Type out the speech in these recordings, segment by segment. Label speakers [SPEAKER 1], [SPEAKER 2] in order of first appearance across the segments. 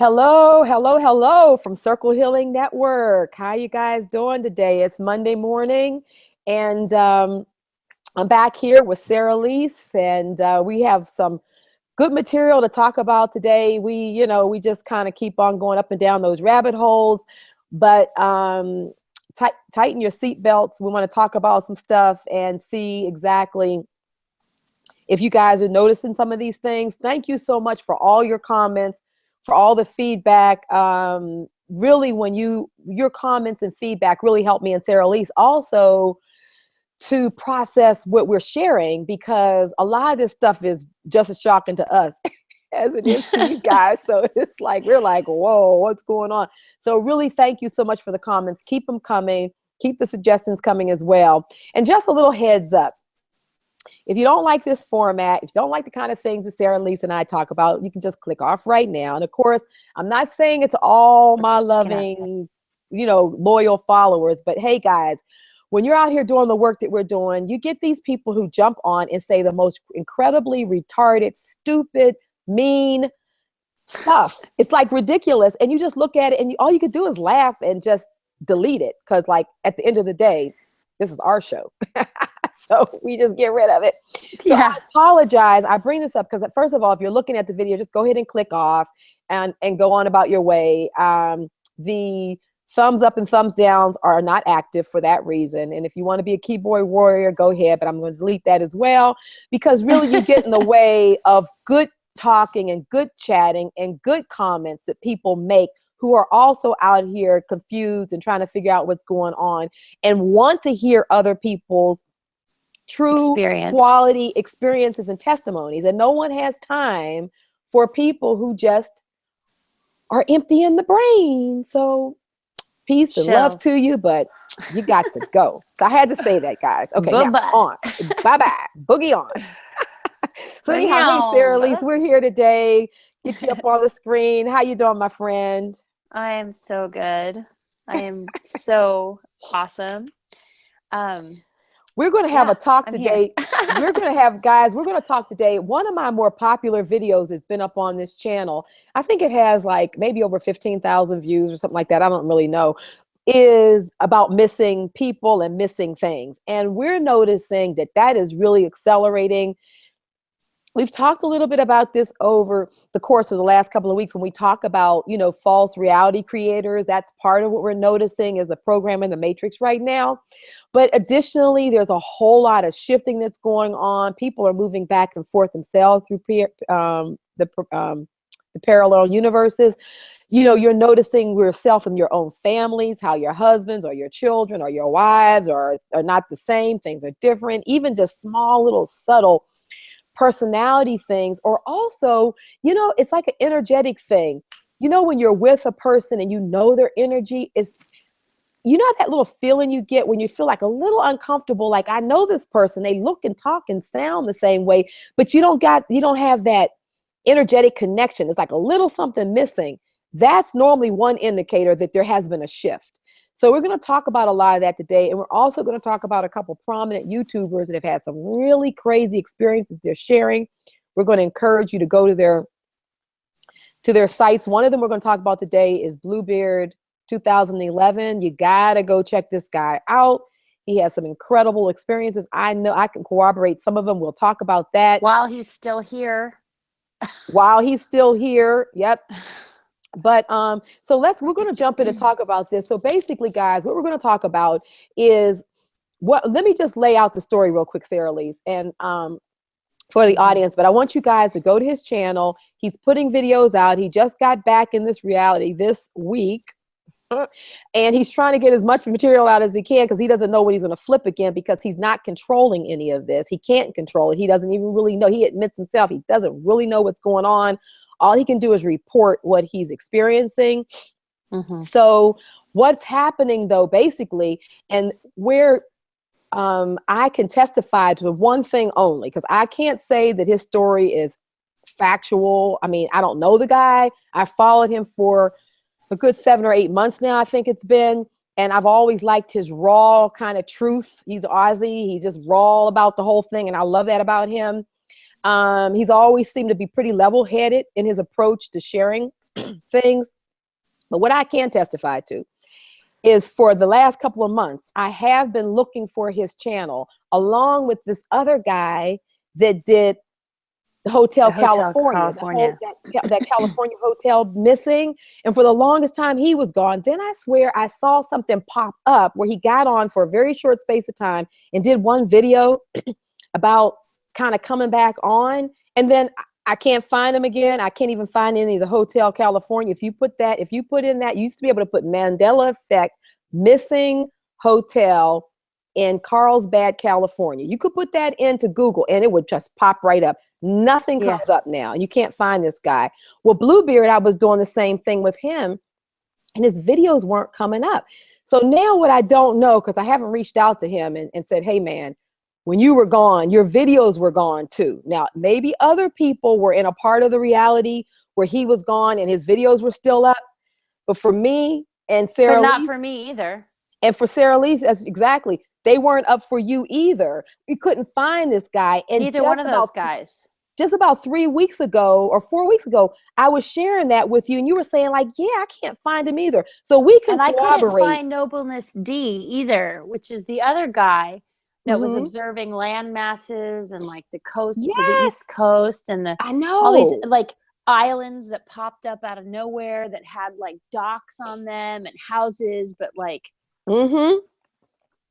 [SPEAKER 1] Hello, hello, hello from Circle Healing Network. How you guys doing today? It's Monday morning, and I'm back here with Saralise, and we have some good material to talk about today. We just kind of keep on going up and down those rabbit holes, but tighten your seatbelts. We want to talk about some stuff and see exactly if you guys are noticing some of these things. Thank you so much for all your comments, for all the feedback. Really, your comments and feedback really help me and Saralise also to process what we're sharing, because a lot of this stuff is just as shocking to us as it is to you guys. So it's like, we're like, whoa, what's going on? So really, thank you so much for the comments. Keep them coming. Keep the suggestions coming as well. And just a little heads up. If you don't like this format, if you don't like the kind of things that Saralise and I talk about, you can just click off right now. And of course, I'm not saying it's all my loving, loyal followers, but hey guys, when you're out here doing the work that we're doing, you get these people who jump on and say the most incredibly retarded, stupid, mean stuff. It's like ridiculous. And you just look at it and all you could do is laugh and just delete it. Because like at the end of the day, this is our show. So we just get rid of it. So yeah. I apologize. I bring this up because first of all, if you're looking at the video, just go ahead and click off and go on about your way. The thumbs up and thumbs downs are not active for that reason. And if you want to be a keyboard warrior, go ahead. But I'm going to delete that as well, because really you get in the way of good talking and good chatting and good comments that people make, who are also out here confused and trying to figure out what's going on and want to hear other people's true quality experiences and testimonies. And no one has time for people who just are empty in the brain. So peace and love to you, but you got to go. So I had to say that, guys. Okay, now on. Bye-bye. Boogie on. So anyhow, hey, Saralise, we're here today. Get you up on the screen. How you doing, my friend?
[SPEAKER 2] I am so good. I am so awesome.
[SPEAKER 1] We're going to have a talk today. We're going to talk today. One of my more popular videos has been up on this channel. I think it has like maybe over 15,000 views or something like that. I don't really know. Is about missing people and missing things. And we're noticing that is really accelerating. We've talked a little bit about this over the course of the last couple of weeks when we talk about, false reality creators. That's part of what we're noticing as a program in the matrix right now. But additionally, there's a whole lot of shifting that's going on. People are moving back and forth themselves through the parallel universes. You're noticing yourself in your own families, how your husbands or your children or your wives are not the same. Things are different, even just small little subtle personality things, or also, it's like an energetic thing. When you're with a person and their energy is, that little feeling you get when you feel like a little uncomfortable, like I know this person, they look and talk and sound the same way, but you don't have that energetic connection. It's like a little something missing. That's normally one indicator that there has been a shift. So we're going to talk about a lot of that today. And we're also going to talk about a couple prominent YouTubers that have had some really crazy experiences they're sharing. We're going to encourage you to go to their sites. One of them we're going to talk about today is Bluebeard2011. You got to go check this guy out. He has some incredible experiences. I know I can corroborate some of them. We'll talk about that.
[SPEAKER 2] While he's still here.
[SPEAKER 1] Yep. But so we're going to jump in and talk about this. So basically, guys, what we're going to talk about is let me just lay out the story real quick, Saralise, and for the audience. But I want you guys to go to his channel. He's putting videos out. He just got back in this reality this week. And he's trying to get as much material out as he can, because he doesn't know when he's going to flip again, because he's not controlling any of this. He can't control it. He doesn't even really know. He admits himself he doesn't really know what's going on. All he can do is report what he's experiencing. Mm-hmm. So what's happening, though, basically, and where I can testify to one thing only, because I can't say that his story is factual. I mean, I don't know the guy. I followed him for a good 7 or 8 months now, I think it's been. And I've always liked his raw kind of truth. He's Aussie. He's just raw about the whole thing. And I love that about him. He's always seemed to be pretty level-headed in his approach to sharing things. But what I can testify to is for the last couple of months, I have been looking for his channel along with this other guy that did the Hotel California, that California hotel missing. And for the longest time he was gone. Then I swear I saw something pop up where he got on for a very short space of time and did one video about kind of coming back on. And then I can't find him again. I can't even find any of the Hotel California. If you put in that, you used to be able to put Mandela effect missing hotel in Carlsbad, California. You could put that into Google and it would just pop right up. Nothing comes up now. You can't find this guy. Well, Bluebeard, I was doing the same thing with him and his videos weren't coming up. So now what I don't know, because I haven't reached out to him and said, hey man, when you were gone, your videos were gone too. Now, maybe other people were in a part of the reality where he was gone and his videos were still up. But for me and Sarah,
[SPEAKER 2] but not for me either.
[SPEAKER 1] And for Saralise, that's exactly. They weren't up for you either. You couldn't find this guy. And
[SPEAKER 2] neither one of those guys.
[SPEAKER 1] Just about 3 weeks ago or 4 weeks ago, I was sharing that with you and you were saying like, yeah, I can't find him either. So we can
[SPEAKER 2] collaborate. And I couldn't find Nobleness D either, which is the other guy that was observing land masses and like the coasts of the East Coast and all these like islands that popped up out of nowhere that had like docks on them and houses, but like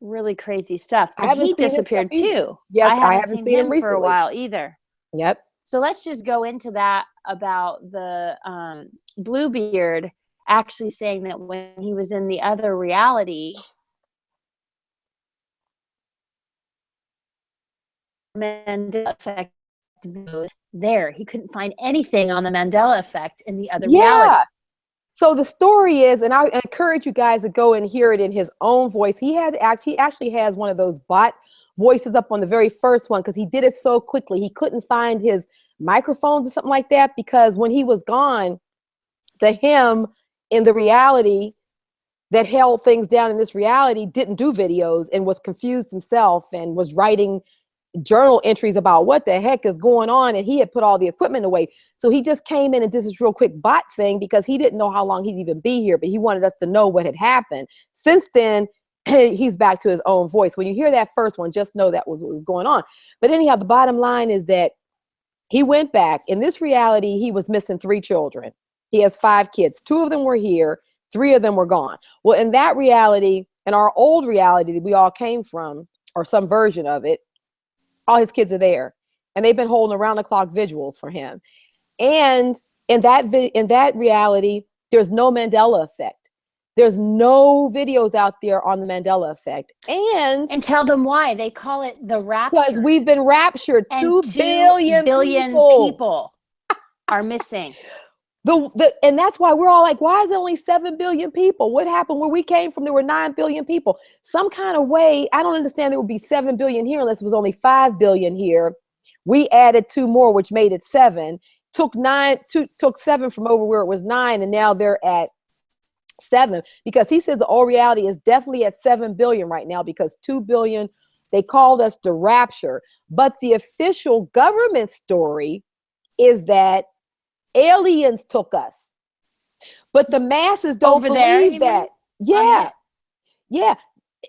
[SPEAKER 2] really crazy stuff. And he disappeared too.
[SPEAKER 1] Yes, I haven't seen him recently
[SPEAKER 2] for a while either.
[SPEAKER 1] Yep.
[SPEAKER 2] So let's just go into that about the Bluebeard actually saying that when he was in the other reality, Mandela effect was there. He couldn't find anything on the Mandela effect in the other reality.
[SPEAKER 1] So the story is, and I encourage you guys to go and hear it in his own voice. He actually has one of those bot voices up on the very first one because he did it so quickly. He couldn't find his microphones or something like that because when he was gone, the him in the reality that held things down in this reality didn't do videos and was confused himself and was writing journal entries about what the heck is going on, and he had put all the equipment away. So he just came in and did this real quick bot thing because he didn't know how long he'd even be here, but he wanted us to know what had happened. Since then, he's back to his own voice. When you hear that first one, just know that was what was going on. But anyhow, the bottom line is that he went back. In this reality, he was missing 3 children. He has 5 kids. 2 of them were here. 3 of them were gone. Well, in that reality, in our old reality that we all came from, or some version of it, all his kids are there. And they've been holding around-the-clock vigils for him. And in that reality, there's no Mandela effect. There's no videos out there on the Mandela effect. And
[SPEAKER 2] tell them why. They call it the rapture.
[SPEAKER 1] Because we've been raptured.
[SPEAKER 2] And
[SPEAKER 1] 2 billion
[SPEAKER 2] people are missing.
[SPEAKER 1] And that's why we're all like, why is there only 7 billion people? What happened where we came from? There were 9 billion people. Some kind of way, I don't understand there would be 7 billion here unless it was only 5 billion here. We added 2 more, which made it 7. Took 7 from over where it was 9, and now they're at 7, because he says the old reality is definitely at 7 billion right now because 2 billion, they called us the rapture. But the official government story is that aliens took us. But the masses don't believe that. Yeah.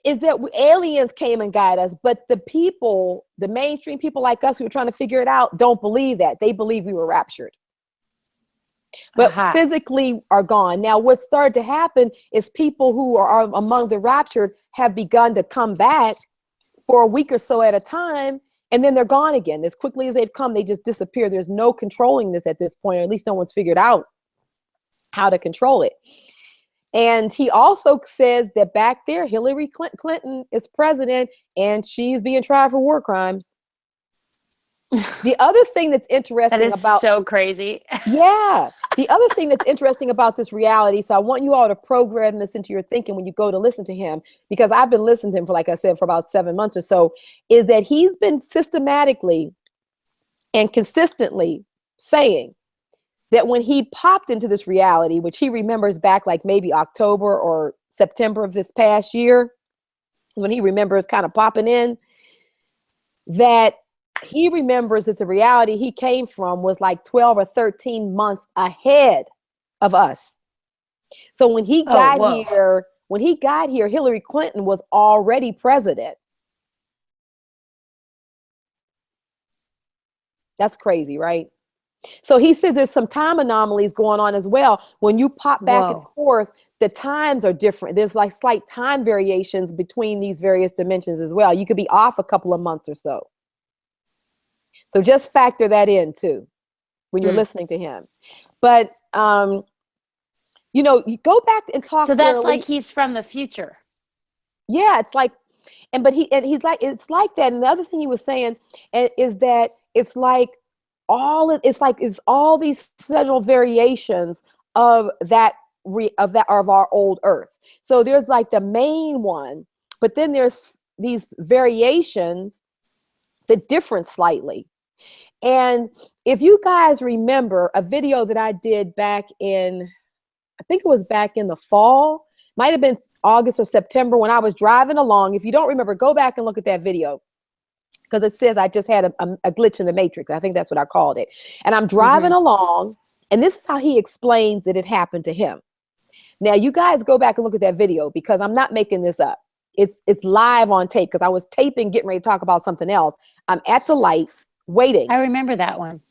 [SPEAKER 1] Is that aliens came and got us, but the people, the mainstream people like us who are trying to figure it out, don't believe that. They believe we were raptured. But physically are gone. Now, what started to happen is people who are among the raptured have begun to come back for a week or so at a time, and then they're gone again. As quickly as they've come, they just disappear. There's no controlling this at this point, or at least no one's figured out how to control it. And he also says that back there, Hillary Clinton is president, and she's being tried for war crimes. The other thing that's interesting about
[SPEAKER 2] so crazy.
[SPEAKER 1] Yeah. The other thing that's interesting about this reality, so I want you all to program this into your thinking when you go to listen to him, because I've been listening to him for, like I said, for about 7 months or so, is that he's been systematically and consistently saying that when he popped into this reality, which he remembers back like maybe October or September of this past year, when he remembers kind of popping in, that he remembers that the reality he came from was like 12 or 13 months ahead of us. So when he
[SPEAKER 2] Oh,
[SPEAKER 1] got
[SPEAKER 2] whoa.
[SPEAKER 1] here, Hillary Clinton was already president. That's crazy, right? So he says there's some time anomalies going on as well. When you pop back and
[SPEAKER 2] Whoa.
[SPEAKER 1] forth, the times are different. There's like slight time variations between these various dimensions as well. You could be off a couple of months or so. So just factor that in too when you're listening to him. But you know, you go back and talk.
[SPEAKER 2] So that's like he's from the future.
[SPEAKER 1] Yeah, it's like, he's like, it's like that. And the other thing he was saying is that it's like it's all these several variations of of our old Earth. So there's like the main one, but then there's these variations that differ slightly. And if you guys remember a video that I did back in, I think it was back in the fall, might have been August or September, when I was driving along. If you don't remember, go back and look at that video, because it says I just had a glitch in the matrix. I think that's what I called it. And I'm driving along, and this is how he explains that it happened to him. Now, you guys go back and look at that video, because I'm not making this up. It's live on tape, because I was taping, getting ready to talk about something else. I'm at the light, waiting.
[SPEAKER 2] I remember that one.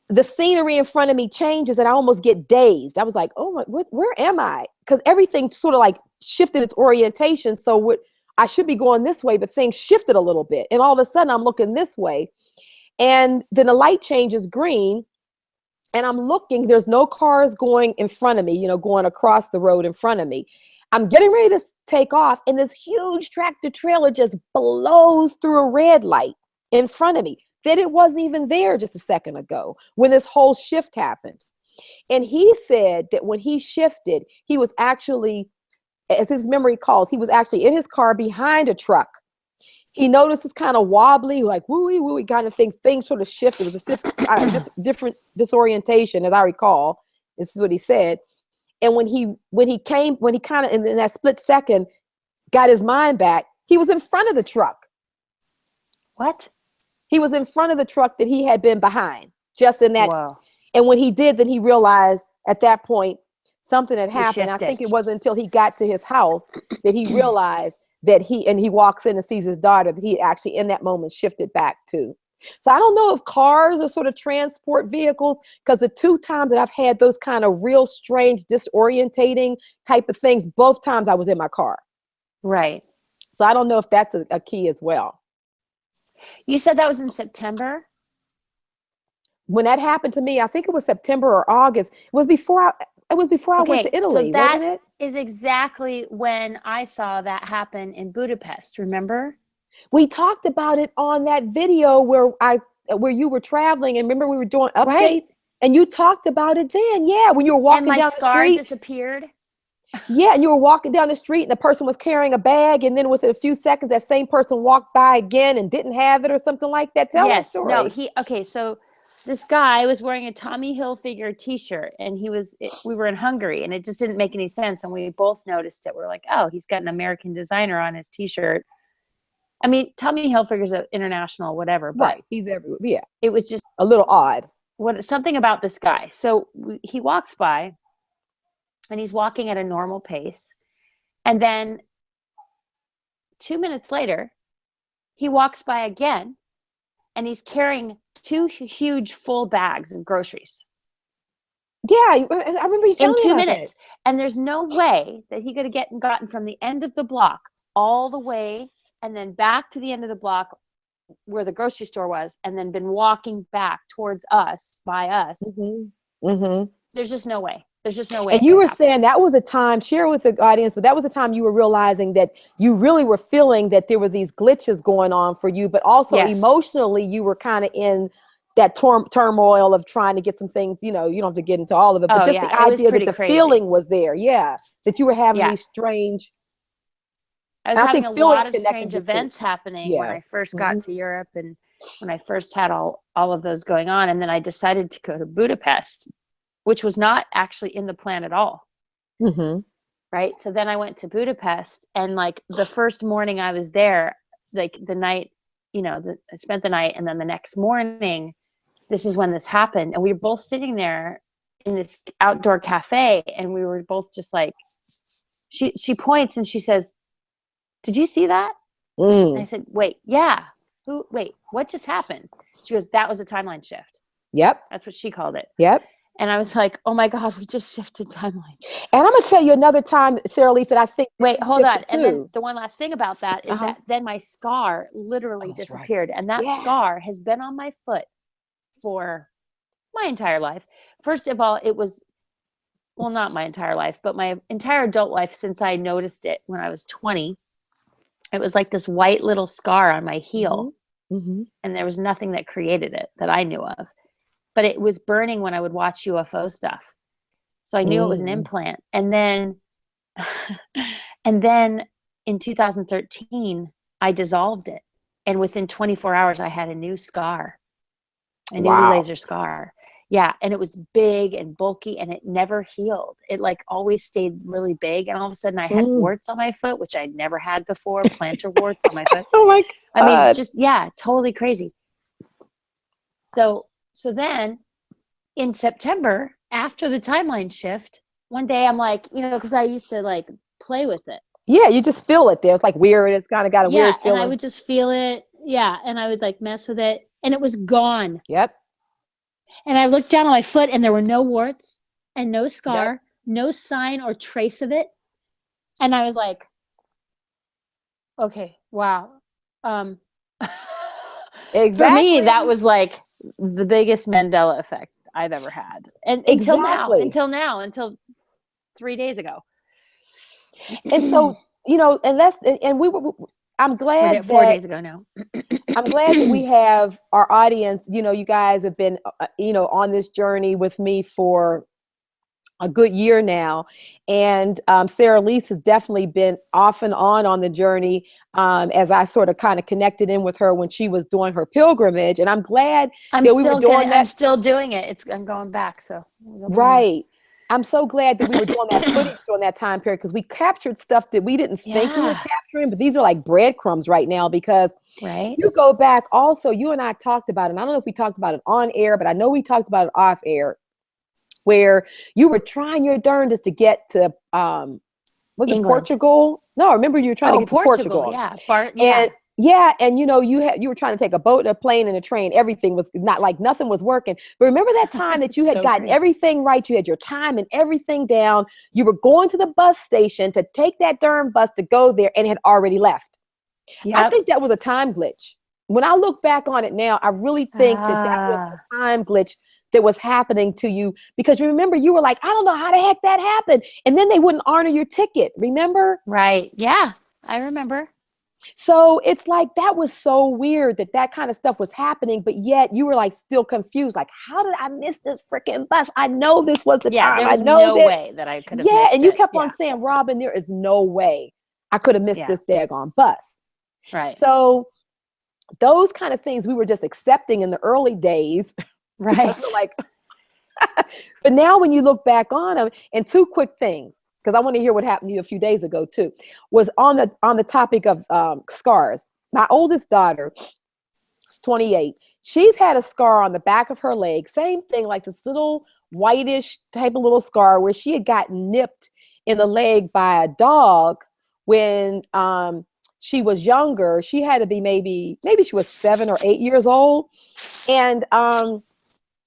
[SPEAKER 1] The scenery in front of me changes, and I almost get dazed. I was like, oh, where am I? Because everything sort of like shifted its orientation. So I should be going this way, but things shifted a little bit. And all of a sudden I'm looking this way. And then the light changes green, and I'm looking, there's no cars going in front of me, you know, going across the road in front of me. I'm getting ready to take off, and this huge tractor trailer just blows through a red light in front of me. That it wasn't even there just a second ago when this whole shift happened. And he said that when he shifted, he was actually, as his memory calls, he was actually in his car behind a truck. He noticed it's kind of wobbly, like wooey wooey kind of thing. Things sort of shifted. It was a different disorientation, as I recall. This is what he said. And when he kind of in that split second got his mind back, he was in front of the truck.
[SPEAKER 2] What?
[SPEAKER 1] He was in front of the truck that he had been behind, just in that.
[SPEAKER 2] Whoa.
[SPEAKER 1] And when he did, then he realized at that point something had happened. I think it wasn't until he got to his house that he realized that he walks in and sees his daughter, that he actually in that moment shifted back to. So I don't know if cars are sort of transport vehicles, because the two times that I've had those kind of real strange, disorientating type of things, both times I was in my car.
[SPEAKER 2] Right.
[SPEAKER 1] So I don't know if that's a key as well.
[SPEAKER 2] You said that was in September?
[SPEAKER 1] When that happened to me, I think it was September or August. It was before I went to Italy,
[SPEAKER 2] so
[SPEAKER 1] wasn't it?
[SPEAKER 2] Is exactly when I saw that happen in Budapest, remember?
[SPEAKER 1] We talked about it on that video where you were traveling, and remember we were doing updates, right? And you talked about it then. Yeah, when you were walking down the street. And my scar
[SPEAKER 2] disappeared.
[SPEAKER 1] Yeah, and you were walking down the street, and the person was carrying a bag, and then within a few seconds, that same person walked by again and didn't have it or something like that. Tell us the story.
[SPEAKER 2] No, so this guy was wearing a Tommy Hilfiger t-shirt, and we were in Hungary, and it just didn't make any sense. And we both noticed it. We're like, oh, he's got an American designer on his t-shirt. I mean, Tommy Hilfiger's an international, whatever. But
[SPEAKER 1] right, he's everywhere. Yeah,
[SPEAKER 2] it was just
[SPEAKER 1] a little odd.
[SPEAKER 2] Something about this guy. So he walks by, and he's walking at a normal pace. And then 2 minutes later, he walks by again, and he's carrying 2 huge full bags of groceries.
[SPEAKER 1] Yeah, I remember you telling me
[SPEAKER 2] in 2
[SPEAKER 1] about
[SPEAKER 2] minutes.
[SPEAKER 1] That.
[SPEAKER 2] And there's no way that he could have gotten from the end of the block all the way and then back to the end of the block where the grocery store was, and then been walking back towards us, by us. There's just no way. There's just no way.
[SPEAKER 1] And you were saying that was a time, share with the audience, but that was a time you were realizing that you really were feeling that there were these glitches going on for you, but also emotionally you were kind of in that turmoil of trying to get some things, you know, you don't have to get into all of it, but the idea that the feeling was there. Yeah. That you were having these strange.
[SPEAKER 2] I was having a lot of strange events happening when I first got to Europe, and when I first had all of those going on. And then I decided to go to Budapest, which was not actually in the plan at all. Right. So then I went to Budapest, and like the first morning I was there, like the night, you know, I spent the night, and then the next morning, this is when this happened. And we were both sitting there in this outdoor cafe, and we were both just like, she points and she says, "Did you see that?" And I said, "Wait, yeah. Wait, what just happened?" She goes, "That was a timeline shift."
[SPEAKER 1] Yep.
[SPEAKER 2] That's what she called it.
[SPEAKER 1] Yep.
[SPEAKER 2] And I was like, "Oh my God, we just shifted timelines."
[SPEAKER 1] And I'm going to tell you another time, Saralise, that I think.
[SPEAKER 2] Wait, hold on. And then the one last thing about that is that then my scar literally disappeared. Right. And that scar has been on my foot for my entire life. First of all, it was, well, not my entire life, but my entire adult life since I noticed it when I was 20. It was like this white little scar on my heel. And there was nothing that created it that I knew of. But it was burning when I would watch UFO stuff. So I knew it was an implant. And then in 2013, I dissolved it. And within 24 hours, I had a new scar, a new laser scar. Yeah. And it was big and bulky and it never healed. It like always stayed really big. And all of a sudden I had warts on my foot, which I'd never had before, plantar warts on my foot.
[SPEAKER 1] Oh my God.
[SPEAKER 2] I mean, just, yeah, totally crazy. So then in September, after the timeline shift, one day I'm like, you know, because I used to like play with it.
[SPEAKER 1] Yeah, you just feel it there. It's like weird. It's kind of got a weird feeling.
[SPEAKER 2] And I would just feel it. Yeah, and I would like mess with it, and it was gone.
[SPEAKER 1] Yep.
[SPEAKER 2] And I looked down on my foot, and there were no warts and no scar, no sign or trace of it. And I was like, okay, wow.
[SPEAKER 1] Exactly.
[SPEAKER 2] For me, that was like the biggest Mandela effect I've ever had. And until 3 days ago.
[SPEAKER 1] And so, you know, and we were, I'm glad that
[SPEAKER 2] 4 days ago now.
[SPEAKER 1] I'm glad that we have our audience, you know, you guys have been, you know, on this journey with me for a good year now. And Saralise has definitely been off and on the journey as I sort of kind of connected in with her when she was doing her pilgrimage. And I'm glad that we were doing that.
[SPEAKER 2] I'm still doing it. I'm going back. So
[SPEAKER 1] right. I'm so glad that we were doing that footage during that time period, because we captured stuff that we didn't think we were capturing, but these are like breadcrumbs right now, because you go back also, you and I talked about it, and I don't know if we talked about it on air, but I know we talked about it off air, where you were trying your darndest to get to, was it Portugal? No, I remember you were trying to get to Portugal.
[SPEAKER 2] Yeah.
[SPEAKER 1] And you know, you were trying to take a boat, a plane, and a train. Everything was not like nothing was working. But remember that time that you had gotten everything right? You had your time and everything down. You were going to the bus station to take that darn bus to go there, and had already left. Yep. I think that was a time glitch. When I look back on it now, I really think that was a time glitch that was happening to you, because you remember you were like, I don't know how the heck that happened. And then they wouldn't honor your ticket. Remember?
[SPEAKER 2] Right. Yeah, I remember.
[SPEAKER 1] So it's like, that was so weird that kind of stuff was happening, but yet you were like still confused. Like, how did I miss this freaking bus? I know this was the time.
[SPEAKER 2] There was no way that I could have missed
[SPEAKER 1] and you
[SPEAKER 2] it.
[SPEAKER 1] kept on saying, Robin, there is no way I could have missed this daggone bus.
[SPEAKER 2] Right.
[SPEAKER 1] So those kind of things we were just accepting in the early days.
[SPEAKER 2] Right.
[SPEAKER 1] Like, but now when you look back on them, and two quick things, because I want to hear what happened to you a few days ago too, was on the topic of scars. My oldest daughter is 28. She's had a scar on the back of her leg. Same thing, like this little whitish type of little scar where she had gotten nipped in the leg by a dog when she was younger. She had to be maybe she was 7 or 8 years old. And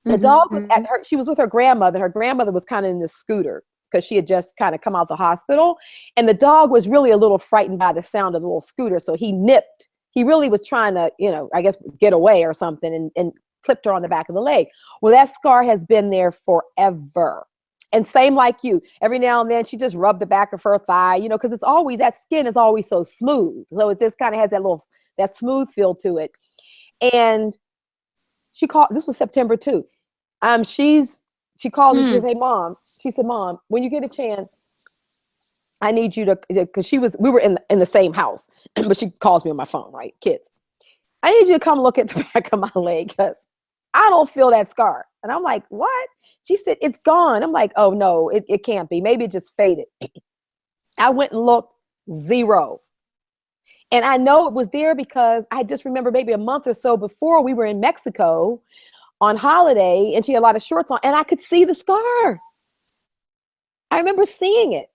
[SPEAKER 1] the dog was at her, she was with her grandmother. Her grandmother was kind of in this scooter, because she had just kind of come out of the hospital. And the dog was really a little frightened by the sound of the little scooter. So he nipped. He really was trying to, you know, I guess get away or something, and clipped her on the back of the leg. Well, that scar has been there forever. And same like you. Every now and then she just rubbed the back of her thigh, you know, because it's always, that skin is always so smooth. So it just kind of has that smooth feel to it. And she called, this was September too. She called and she says, hey, Mom. She said, Mom, when you get a chance, I need you to, because we were in the same house, but she calls me on my phone, right? Kids. I need you to come look at the back of my leg, because I don't feel that scar. And I'm like, what? She said, it's gone. I'm like, oh no, it can't be. Maybe it just faded. I went and looked, zero. And I know it was there because I just remember maybe a month or so before, we were in Mexico on holiday, and she had a lot of shorts on, and I could see the scar. I remember seeing it.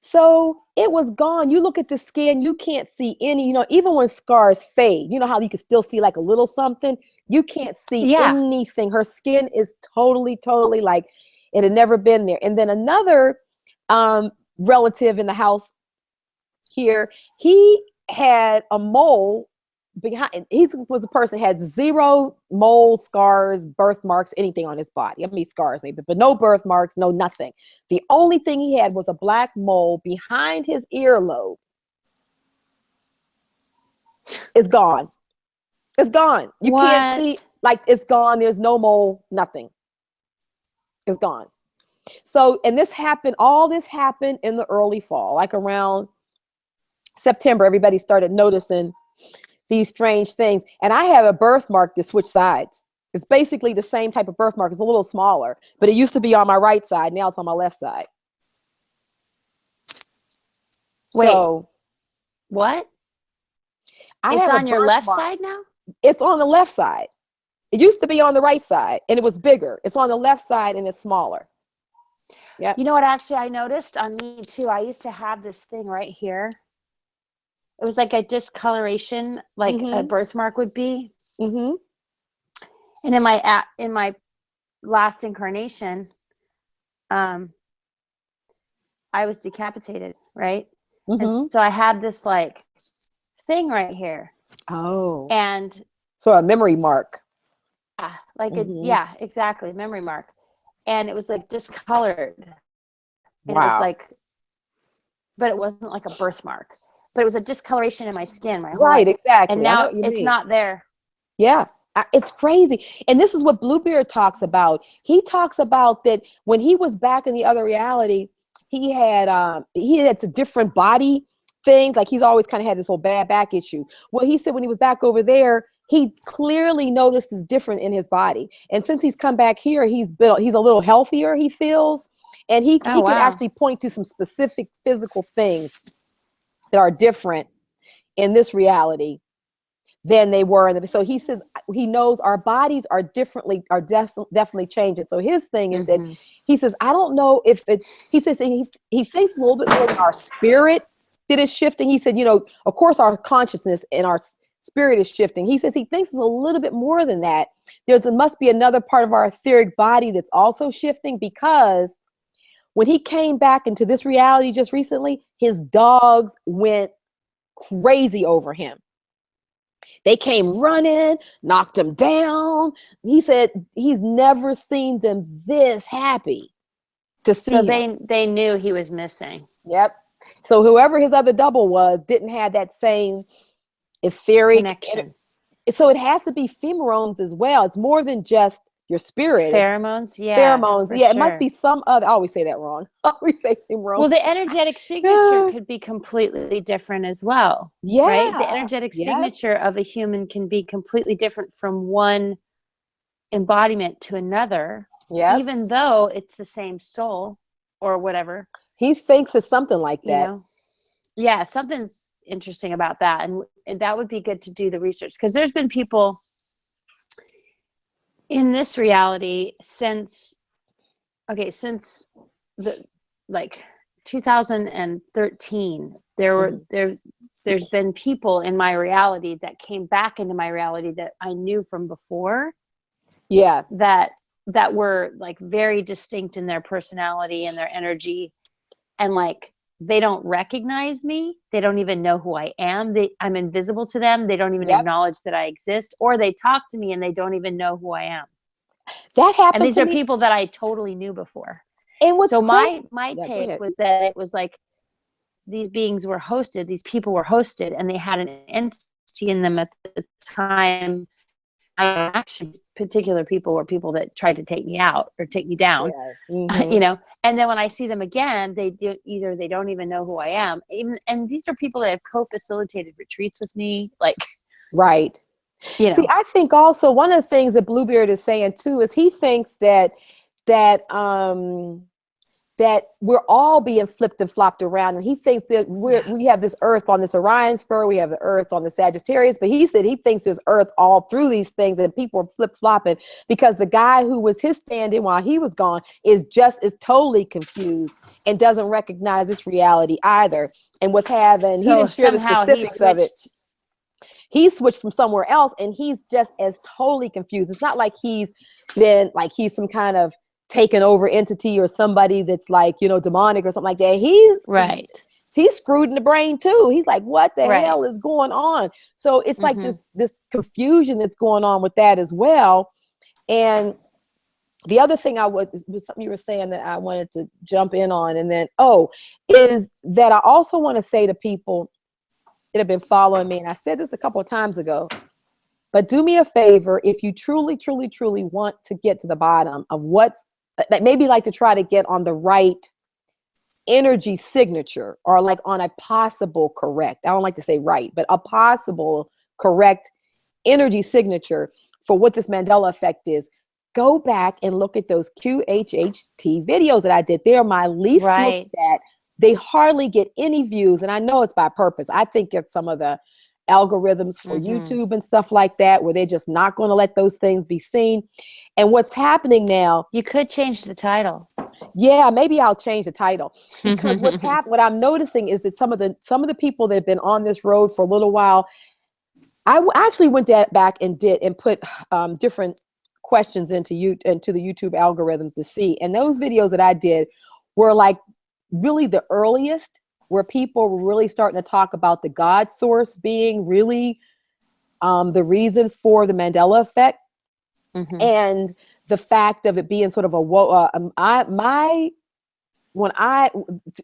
[SPEAKER 1] So it was gone. You look at the skin, you can't see any, you know, even when scars fade, you know how you can still see like a little something? You can't see anything. Her skin is totally, totally like it had never been there. And then another relative in the house here, he had a mole behind. He was a person had 0 mole scars, birthmarks, anything on his body. I mean, scars maybe, but no birthmarks, no nothing. The only thing he had was a black mole behind his earlobe. It's gone. It's gone. You can't see, like, it's gone. There's no mole, nothing. It's gone. So, and this happened, all this happened in the early fall, like around September. Everybody started noticing these strange things. And I have a birthmark that switched sides. It's basically the same type of birthmark. It's a little smaller, but it used to be on my right side. Now it's on my left side.
[SPEAKER 2] Wait,
[SPEAKER 1] so,
[SPEAKER 2] what? It's on your left side now?
[SPEAKER 1] It's on the left side. It used to be on the right side, and it was bigger. It's on the left side, and it's smaller. Yeah.
[SPEAKER 2] You know what, actually, I noticed on me, too? I used to have this thing right here. It was like a discoloration, like a birthmark would be. And in my last incarnation, I was decapitated, right? And so I had this like thing right here. Oh. And
[SPEAKER 1] so a memory mark.
[SPEAKER 2] Like yeah, exactly, memory mark. And it was like discolored. And it was like, but it wasn't like a birthmark. But it was a discoloration in my skin.
[SPEAKER 1] Right, exactly.
[SPEAKER 2] And now it's not there.
[SPEAKER 1] Yeah, it's crazy. And this is what Bluebeard talks about. He talks about that when he was back in the other reality, he had some different body things. Like he's always kind of had this whole bad back issue. Well, he said when he was back over there, he clearly noticed is different in his body. And since he's come back here, he's a little healthier, he feels. And he can actually point to some specific physical things that are different in this reality than they were in the, so he says he knows our bodies are definitely changing. So his thing is that he says, I don't know if it, he says he thinks it's a little bit more than our spirit that is shifting. He said, you know, of course our consciousness and our spirit is shifting. He says he thinks it's a little bit more than that. There must be another part of our etheric body that's also shifting, because when he came back into this reality just recently, his dogs went crazy over him. They came running, knocked him down. He said he's never seen them this happy to see him.
[SPEAKER 2] They knew he was missing.
[SPEAKER 1] Yep. So whoever his other double was didn't have that same etheric connection. So it has to be pheromones as well. It's more than just your spirit.
[SPEAKER 2] Pheromones, yeah.
[SPEAKER 1] Pheromones, yeah. Sure. It must be some other. I always say that wrong. I always say pheromones.
[SPEAKER 2] Well, the energetic signature could be completely different as well. Yeah. Right? The energetic signature of a human can be completely different from one embodiment to another. Yeah. Even though it's the same soul or whatever.
[SPEAKER 1] He thinks it's something like that.
[SPEAKER 2] You know? Yeah, something's interesting about that. And that would be good to do the research, because there's been people in this reality since the like 2013, there's been people in my reality that came back into my reality that I knew from before. Yeah. That were like very distinct in their personality and their energy, and like they don't recognize me. They don't even know who I am. I'm invisible to them. They don't even acknowledge that I exist, or they talk to me and they don't even know who I am.
[SPEAKER 1] That happened.
[SPEAKER 2] And these are people that I totally knew before. And what's so my take was that it was like these beings were hosted, these people were hosted, and they had an entity in them at the time. Actually, particular people were people that tried to take me out or take me down, you know. And then when I see them again, they don't even know who I am. And these are people that have co-facilitated retreats with me, like
[SPEAKER 1] right. You know. See, I think also one of the things that Bluebeard is saying too is he thinks that that we're all being flipped and flopped around. And he thinks that we have this earth on this Orion spur, we have the earth on the Sagittarius, but he said he thinks there's earth all through these things, and people are flip-flopping because the guy who was his stand-in while he was gone is totally confused and doesn't recognize this reality either, and was having, he didn't share the specifics of it. He switched from somewhere else, and he's just as totally confused. It's not like he's some kind of taken over entity or somebody that's like, you know, demonic or something like that. He's screwed in the brain too. He's like, what the hell is going on? So it's like this confusion that's going on with that as well. And the other thing was something you were saying that I wanted to jump in on, and then is that I also want to say to people that have been following me, and I said this a couple of times ago, but do me a favor, if you truly, truly, truly want to get to the bottom of what's, maybe like to try to get on the right energy signature, or like on a possible correct, I don't like to say right, but a possible correct energy signature for what this Mandela effect is, go back and look at those QHHT videos that I did. They're my least looked at. They hardly get any views, and I know it's by purpose. I think it's some of the algorithms for YouTube and stuff like that, where they're just not going to let those things be seen. And what's happening now,
[SPEAKER 2] you could change the title.
[SPEAKER 1] Yeah, maybe I'll change the title, because what I'm noticing is that some of the people that have been on this road for a little while, I actually went back and put different questions into the YouTube algorithms to see, and those videos that I did were like really the earliest, where people were really starting to talk about the God source being really the reason for the Mandela effect, and the fact of it being sort of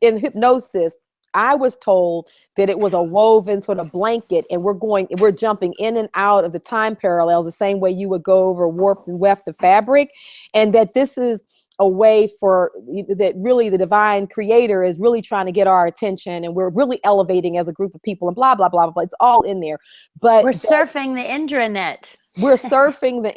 [SPEAKER 1] in hypnosis, I was told that it was a woven sort of blanket, and we're jumping in and out of the time parallels the same way you would go over warp and weft the fabric, and that this is a way that really the divine creator is really trying to get our attention, and we're really elevating as a group of people, and blah, blah, blah, blah. It's all in there. But
[SPEAKER 2] we're surfing the intranet.
[SPEAKER 1] We're surfing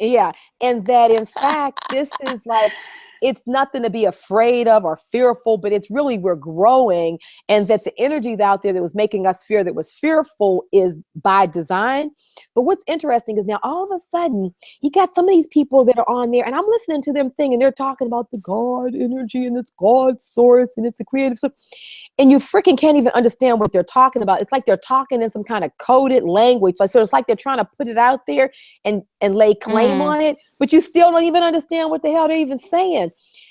[SPEAKER 1] and that in fact, this is like, it's nothing to be afraid of or fearful, but it's really, we're growing, and that the energy out there that was making us fear, that was fearful, is by design. But what's interesting is now all of a sudden you got some of these people that are on there, and I'm listening to them and they're talking about the God energy and it's God source and it's a creative source. And you freaking can't even understand what they're talking about. It's like they're talking in some kind of coded language. So it's like they're trying to put it out there and lay claim on it, but you still don't even understand what the hell they're even saying.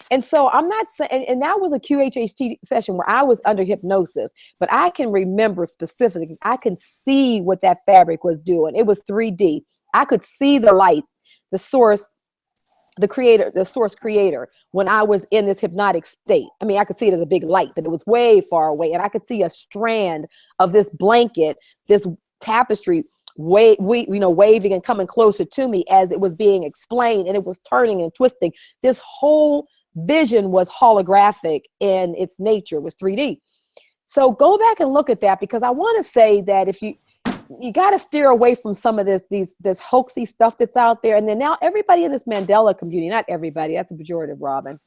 [SPEAKER 1] And so I'm not saying, and that was a QHHT session where I was under hypnosis, but I can remember specifically, I can see what that fabric was doing. It was 3D. I could see the light, the source, the creator, the source creator, when I was in this hypnotic state. I mean, I could see it as a big light, but it was way far away. And I could see a strand of this blanket, this tapestry, waving and coming closer to me as it was being explained, and it was turning and twisting. This whole vision was holographic in its nature, it was 3D. So go back and look at that, because I want to say that if you got to steer away from some of this hoaxy stuff that's out there. And then now everybody in this Mandela community, not everybody, that's a pejorative, Robin.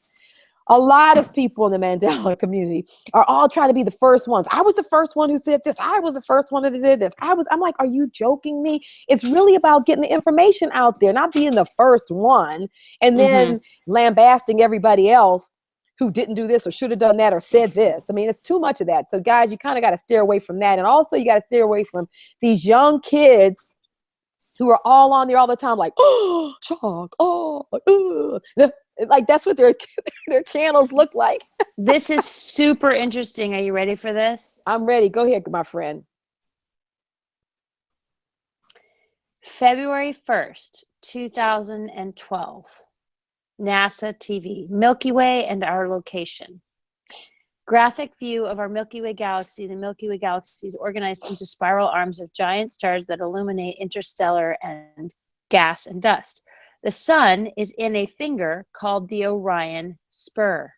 [SPEAKER 1] A lot of people in the Mandela community are all trying to be the first ones. I was the first one who said this. I was the first one that did this. I'm like, are you joking me? It's really about getting the information out there, not being the first one and then lambasting everybody else who didn't do this or should have done that or said this. I mean, it's too much of that. So guys, you kind of got to steer away from that. And also you got to steer away from these young kids who are all on there all the time, like, oh, chalk, like that's what their channels look like.
[SPEAKER 2] This is super interesting. Are you ready for this?
[SPEAKER 1] I'm ready. Go ahead, my friend.
[SPEAKER 2] February 1st, 2012. NASA TV, Milky Way and our location. Graphic view of our Milky Way galaxy. The Milky Way galaxy is organized into spiral arms of giant stars that illuminate interstellar and gas and dust. The sun is in a finger called the Orion spur.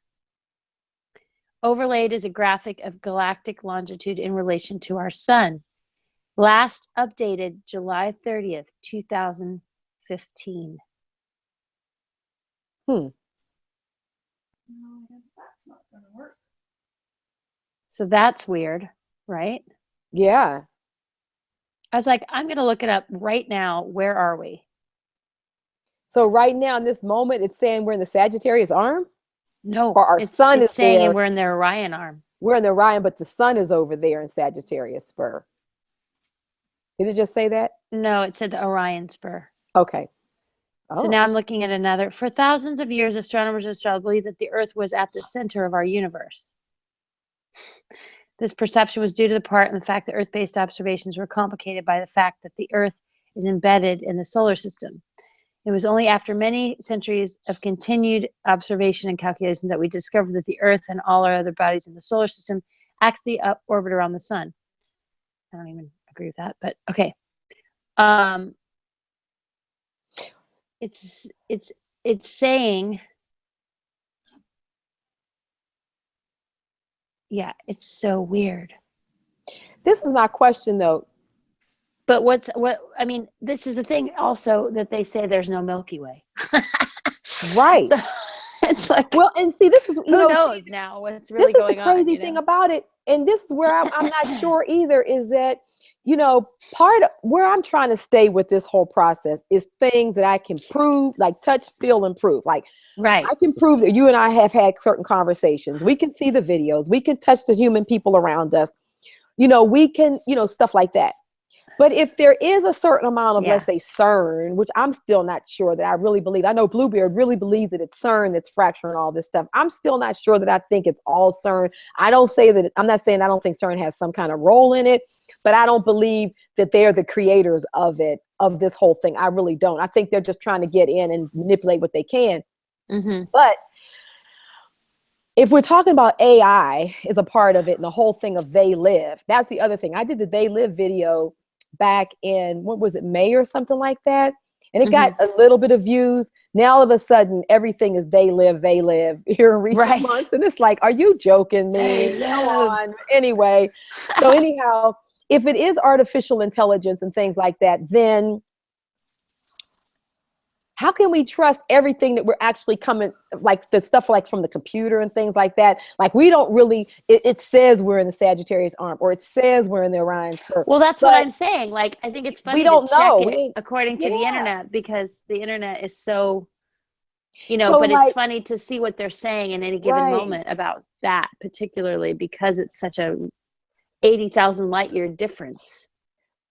[SPEAKER 2] Overlaid is a graphic of galactic longitude in relation to our sun. Last updated July 30th, 2015. So that's weird, right?
[SPEAKER 1] Yeah.
[SPEAKER 2] I was like, I'm going to look it up right now. Where are we?
[SPEAKER 1] So right now in this moment, it's saying we're in the Sagittarius arm?
[SPEAKER 2] No,
[SPEAKER 1] or our sun is
[SPEAKER 2] saying
[SPEAKER 1] there.
[SPEAKER 2] We're in the Orion arm.
[SPEAKER 1] We're in the Orion, but the sun is over there in Sagittarius spur. Did it just say that?
[SPEAKER 2] No, it said the Orion spur.
[SPEAKER 1] Okay.
[SPEAKER 2] Oh. So now I'm looking at another. For thousands of years, astronomers and astrologers believed that the Earth was at the center of our universe. This perception was due to the part in the fact that Earth-based observations were complicated by the fact that the Earth is embedded in the solar system. It was only after many centuries of continued observation and calculation that we discovered that the Earth and all our other bodies in the solar system actually orbit around the sun. I don't even agree with that, but okay. It's saying, yeah, it's so weird.
[SPEAKER 1] This is my question though.
[SPEAKER 2] But I mean, this is the thing also that they say there's no Milky Way.
[SPEAKER 1] Right.
[SPEAKER 2] So it's like,
[SPEAKER 1] well, and see, this is,
[SPEAKER 2] who knows now what's really going on.
[SPEAKER 1] This is the crazy thing about it. And this is where I'm not sure either, is that, part of where I'm trying to stay with this whole process is things that I can prove, like touch, feel, and prove. Like,
[SPEAKER 2] right.
[SPEAKER 1] I can prove that you and I have had certain conversations. We can see the videos. We can touch the human people around us. We can, stuff like that. But if there is a certain amount of, let's say, CERN, which I'm still not sure that I really believe. I know Bluebeard really believes that it's CERN that's fracturing all this stuff. I'm still not sure that I think it's all CERN. I'm not saying I don't think CERN has some kind of role in it, but I don't believe that they're the creators of it, of this whole thing. I really don't. I think they're just trying to get in and manipulate what they can. Mm-hmm. But if we're talking about AI is a part of it and the whole thing of They Live, that's the other thing. I did the They Live video back in, what was it, May or something like that? And it got a little bit of views. Now all of a sudden, everything is they live here in recent months. And it's like, are you joking me? Come on. Anyway, so anyhow, if it is artificial intelligence and things like that, then how can we trust everything that we're actually coming, like the stuff like from the computer and things like that? Like we don't really, it says we're in the Sagittarius arm, or it says we're in the Orion spur.
[SPEAKER 2] Well, that's what I'm saying. Like, I think it's funny
[SPEAKER 1] we don't
[SPEAKER 2] to
[SPEAKER 1] know.
[SPEAKER 2] check it according to the internet, because the internet is so,
[SPEAKER 1] so
[SPEAKER 2] but it's funny to see what they're saying in any given moment about that particularly, because it's such a 80,000 light year difference.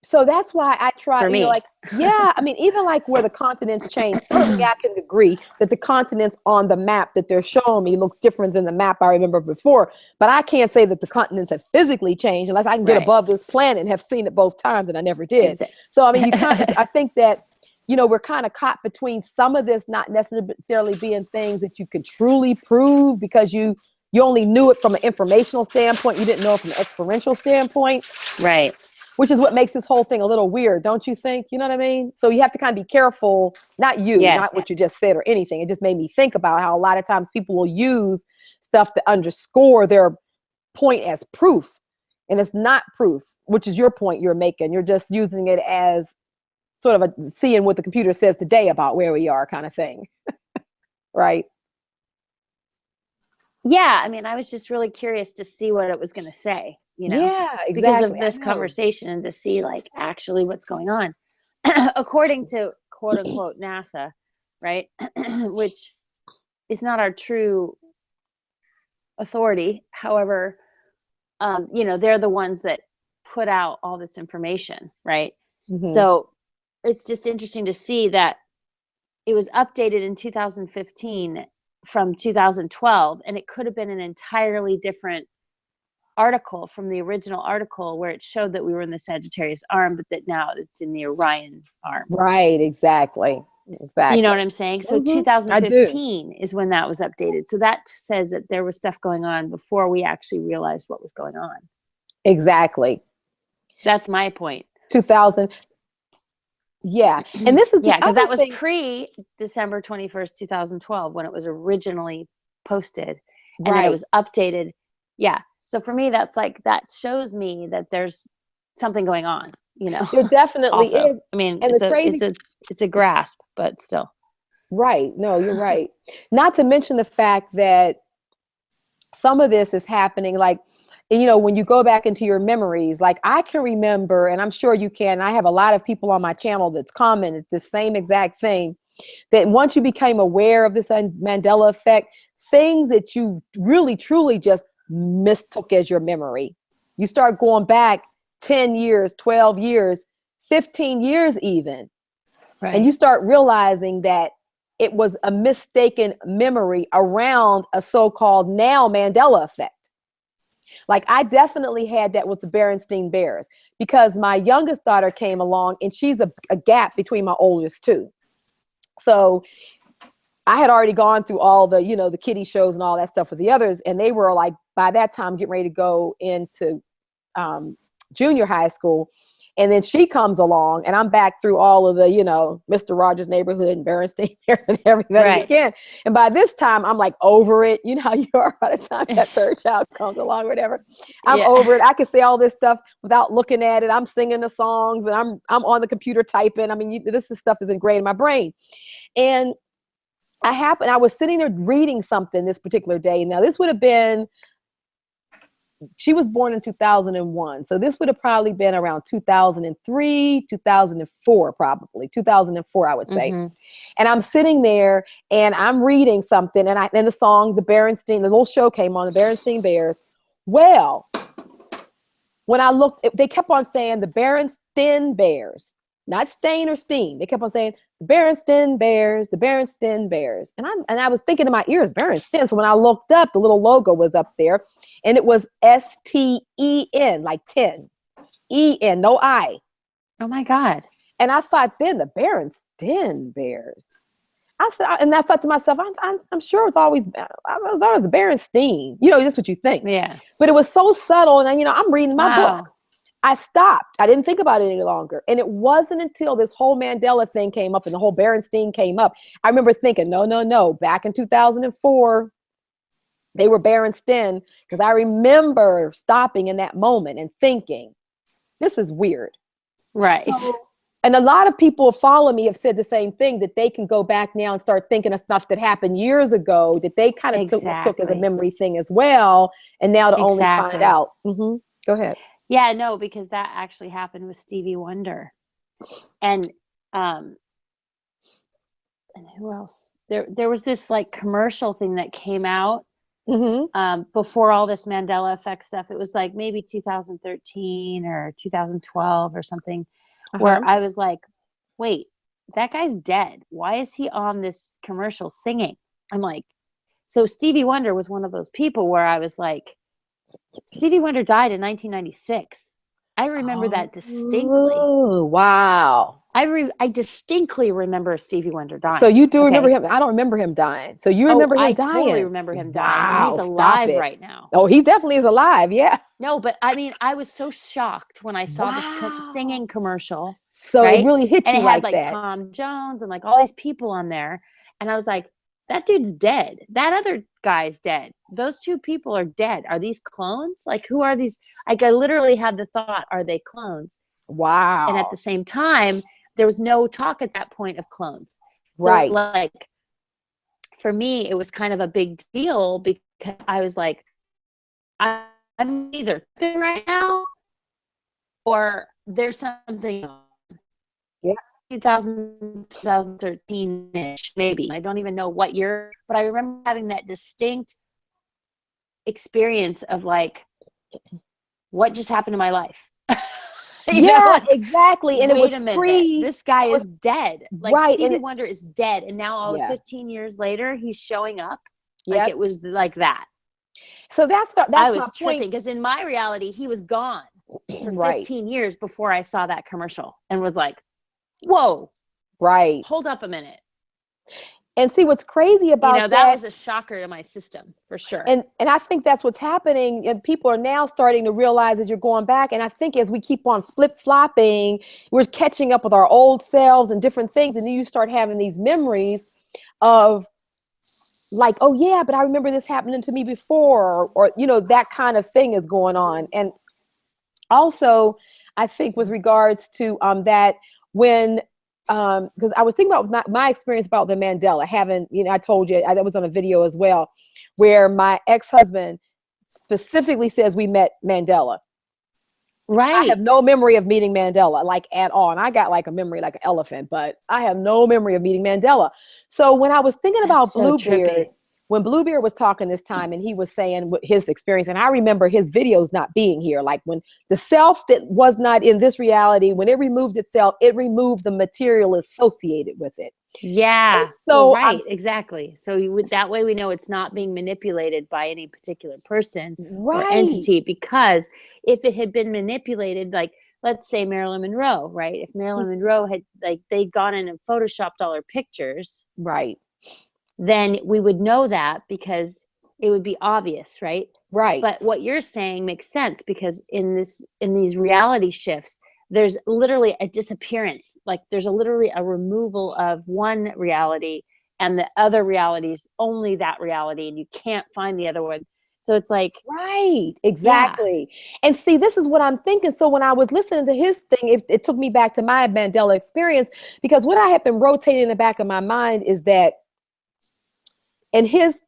[SPEAKER 1] So that's why I try, I mean, even like where the continents change, certainly I can agree that the continents on the map that they're showing me looks different than the map I remember before. But I can't say that the continents have physically changed unless I can get above this planet and have seen it both times, and I never did. So, I mean, I think that, we're kind of caught between some of this not necessarily being things that you could truly prove because you only knew it from an informational standpoint. You didn't know it from an experiential standpoint.
[SPEAKER 2] Right.
[SPEAKER 1] Which is what makes this whole thing a little weird, don't you think? You know what I mean? So you have to kind of be careful, not what you just said or anything. It just made me think about how a lot of times people will use stuff to underscore their point as proof. And it's not proof, which is your point you're making. You're just using it as sort of seeing what the computer says today about where we are kind of thing. Right?
[SPEAKER 2] Yeah, I mean, I was just really curious to see what it was going to say.
[SPEAKER 1] Yeah, exactly.
[SPEAKER 2] Because of this conversation, and to see like actually what's going on, according to quote unquote NASA, right? Which is not our true authority. However, they're the ones that put out all this information, right? Mm-hmm. So it's just interesting to see that it was updated in 2015 from 2012, and it could have been an entirely different article from the original article where it showed that we were in the Sagittarius arm, but that now it's in the Orion arm.
[SPEAKER 1] Right, exactly.
[SPEAKER 2] You know what I'm saying? So 2015 is when that was updated. So that says that there was stuff going on before we actually realized what was going on.
[SPEAKER 1] Exactly.
[SPEAKER 2] That's my point.
[SPEAKER 1] 2000. Yeah. And this is
[SPEAKER 2] because that was pre-December 21st, 2012 when it was originally posted. And then it was updated. Yeah. So for me, that's like, that shows me that there's something going on,
[SPEAKER 1] There definitely is.
[SPEAKER 2] I mean, it's a grasp, but still.
[SPEAKER 1] Right. No, you're right. Not to mention the fact that some of this is happening, like, you know, when you go back into your memories, like I can remember, and I'm sure you can, I have a lot of people on my channel that's commented the same exact thing, that once you became aware of this Mandela effect, things that you really, truly just mistook as your memory, you start going back 10 years, 12 years, 15 years even. Right. And you start realizing that it was a mistaken memory around a so-called now Mandela effect. Like I definitely had that with the Berenstain Bears, because my youngest daughter came along and she's a gap between my oldest two. So I had already gone through all the, you know, the kiddie shows and all that stuff with the others. And they were like, by that time, getting ready to go into junior high school. And then she comes along and I'm back through all of the, you know, Mr. Rogers' Neighborhood and Berenstain and everything again. And by this time, I'm like over it. You know how you are by the time that third child comes along or whatever. I'm over it. I can say all this stuff without looking at it. I'm singing the songs and I'm on the computer typing. I mean, this stuff is ingrained in my brain. And I was sitting there reading something this particular day. Now, this would have been, she was born in 2001. So this would have probably been around 2003, 2004, probably 2004, I would say. Mm-hmm. And I'm sitting there and I'm reading something and the song, the little show came on, the Berenstain Bears. Well, when I looked, they kept on saying the Berenstain Bears, not Stain or Steen. They kept on saying the Berenstain Bears, the Berenstain Bears. And I was thinking in my ears, Berenstain. So when I looked up, the little logo was up there and it was STEN, like 10. EN, no I.
[SPEAKER 2] Oh my God. And
[SPEAKER 1] I thought then the Berenstain Bears. I thought to myself, I'm sure it's always, I thought it was Berenstain. You know, that's what you think.
[SPEAKER 2] Yeah.
[SPEAKER 1] But it was so subtle. And you know, I'm reading my book. I stopped. I didn't think about it any longer. And it wasn't until this whole Mandela thing came up and the whole Berenstain came up. I remember thinking, no. Back in 2004, they were Berenstain, because I remember stopping in that moment and thinking, this is weird.
[SPEAKER 2] Right.
[SPEAKER 1] So, and a lot of people who follow me have said the same thing, that they can go back now and start thinking of stuff that happened years ago that they kind of took as a memory thing as well. And now to only find out. Mm-hmm. Go ahead.
[SPEAKER 2] Yeah, no, because that actually happened with Stevie Wonder. And who else? There was this like commercial thing that came out before all this Mandela effect stuff. It was like maybe 2013 or 2012 or something, where I was like, wait, that guy's dead. Why is he on this commercial singing? I'm like, so Stevie Wonder was one of those people where I was like, Stevie Wonder died in 1996. I remember that distinctly.
[SPEAKER 1] Oh, wow.
[SPEAKER 2] I distinctly remember Stevie Wonder dying.
[SPEAKER 1] So you do remember him. I don't remember him dying. So you remember him dying.
[SPEAKER 2] I totally remember him dying. Wow, and he's alive right now.
[SPEAKER 1] Oh, he definitely is alive. Yeah.
[SPEAKER 2] No, but I mean, I was so shocked when I saw this singing commercial.
[SPEAKER 1] So it really hit you
[SPEAKER 2] and it
[SPEAKER 1] like
[SPEAKER 2] had
[SPEAKER 1] that.
[SPEAKER 2] Tom Jones and like all these people on there. And I was like, that dude's dead. That other guy's dead. Those two people are dead. Are these clones? Like, who are these? Like, I literally had the thought, are they clones?
[SPEAKER 1] Wow.
[SPEAKER 2] And at the same time, there was no talk at that point of clones. So,
[SPEAKER 1] right.
[SPEAKER 2] Like, for me, it was kind of a big deal because I was like, I'm either tripping right now or there's something on.
[SPEAKER 1] Yeah.
[SPEAKER 2] 2013-ish, maybe. I don't even know what year, but I remember having that distinct experience of like, what just happened to my life?
[SPEAKER 1] Yeah, exactly. And it was
[SPEAKER 2] this guy is dead. Like,
[SPEAKER 1] right.
[SPEAKER 2] Stevie Wonder is dead. And now all 15 years later, he's showing up. Like,
[SPEAKER 1] yep.
[SPEAKER 2] It was like that.
[SPEAKER 1] So that's
[SPEAKER 2] I was tripping because in my reality, he was gone for 15 years before I saw that commercial and was like, whoa,
[SPEAKER 1] right.
[SPEAKER 2] Hold up a minute.
[SPEAKER 1] And see what's crazy about
[SPEAKER 2] that was a shocker to my system for sure.
[SPEAKER 1] And I think that's what's happening. And people are now starting to realize that you're going back. And I think as we keep on flip-flopping, we're catching up with our old selves and different things. And then you start having these memories of like, oh yeah, but I remember this happening to me before, or that kind of thing is going on. And also, I think with regards to that, when because I was thinking about my experience about the Mandela, having, I told you that was on a video as well, where my ex-husband specifically says we met Mandela.
[SPEAKER 2] Right.
[SPEAKER 1] I have no memory of meeting Mandela, like, at all. And I got like a memory like an elephant, but I have no memory of meeting Mandela. So when I was thinking about Bluebeard, when Bluebeard was talking this time and he was saying his experience, and I remember his videos not being here, like when the self that was not in this reality, when it removed itself, it removed the material associated with it.
[SPEAKER 2] Yeah.
[SPEAKER 1] And so
[SPEAKER 2] right. Exactly. So you would, that way we know it's not being manipulated by any particular person or entity, because if it had been manipulated, like, let's say Marilyn Monroe, right? If Marilyn Monroe had, like, they'd gone in and photoshopped all her pictures,
[SPEAKER 1] right,
[SPEAKER 2] then we would know that because it would be obvious, right?
[SPEAKER 1] Right.
[SPEAKER 2] But what you're saying makes sense, because in these reality shifts, there's literally a disappearance. Like, there's literally a removal of one reality, and the other reality is only that reality, and you can't find the other one. So it's like,
[SPEAKER 1] right, exactly. Yeah. And see, this is what I'm thinking. So when I was listening to his thing, it took me back to my Mandela experience, because what I have been rotating in the back of my mind is that, and his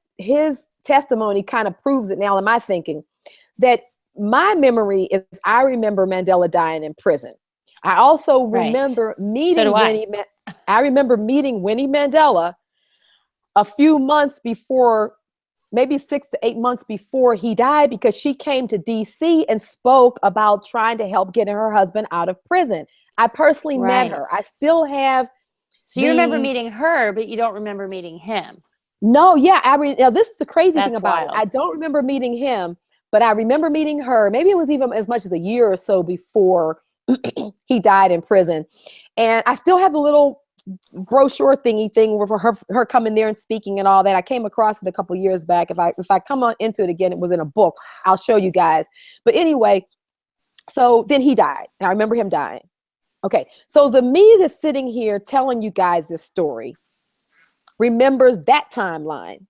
[SPEAKER 1] testimony kind of proves it now in my thinking, that my memory is, I remember Mandela dying in prison. I also remember meeting I remember meeting Winnie Mandela a few months before, maybe 6 to 8 months before he died, because she came to DC and spoke about trying to help getting her husband out of prison. I personally met her. I still have.
[SPEAKER 2] So you remember meeting her, but you don't remember meeting him.
[SPEAKER 1] No, yeah. Now, this is the crazy thing about it. I don't remember meeting him, but I remember meeting her. Maybe it was even as much as a year or so before he died in prison. And I still have the little brochure thingy thing for her coming there and speaking and all that. I came across it a couple years back. If I come on into it again, it was in a book. I'll show you guys. But anyway, so then he died. And I remember him dying. Okay. So the me that's sitting here telling you guys this story remembers that timeline.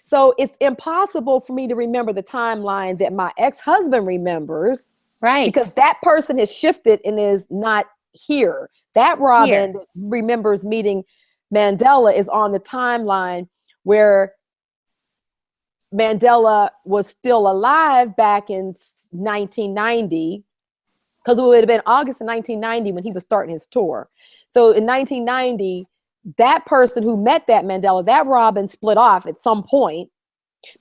[SPEAKER 1] So it's impossible for me to remember the timeline that my ex-husband remembers.
[SPEAKER 2] Right.
[SPEAKER 1] Because that person has shifted and is not here. That Robin that remembers meeting Mandela is on the timeline where Mandela was still alive back in 1990, because it would have been August of 1990 when he was starting his tour. So in 1990, that person who met that Mandela, that Robin, split off at some point,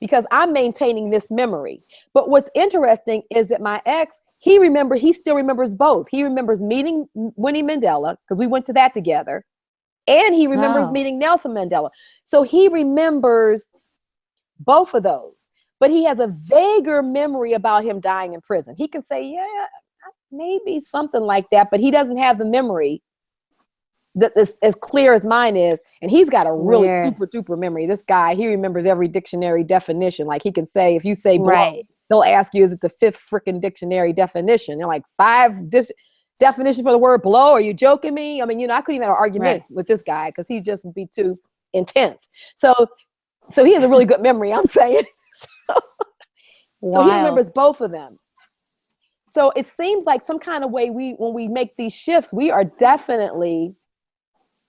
[SPEAKER 1] because I'm maintaining this memory. But what's interesting is that my ex, he still remembers both. He remembers meeting Winnie Mandela, because we went to that together, and he remembers meeting Nelson Mandela. So he remembers both of those, but he has a vaguer memory about him dying in prison. He can say, yeah, maybe something like that, but he doesn't have the memory that is as clear as mine is. And he's got a really super duper memory. This guy, he remembers every dictionary definition. Like, he can say, if you say blow, they'll ask you, is it the 5th freaking dictionary definition? They're like, 5 definition for the word blow. Are you joking me? I mean, I couldn't even have an argument with this guy, because he just would be too intense. So he has a really good memory, I'm saying. So he remembers both of them. So it seems like some kind of way when we make these shifts, we are definitely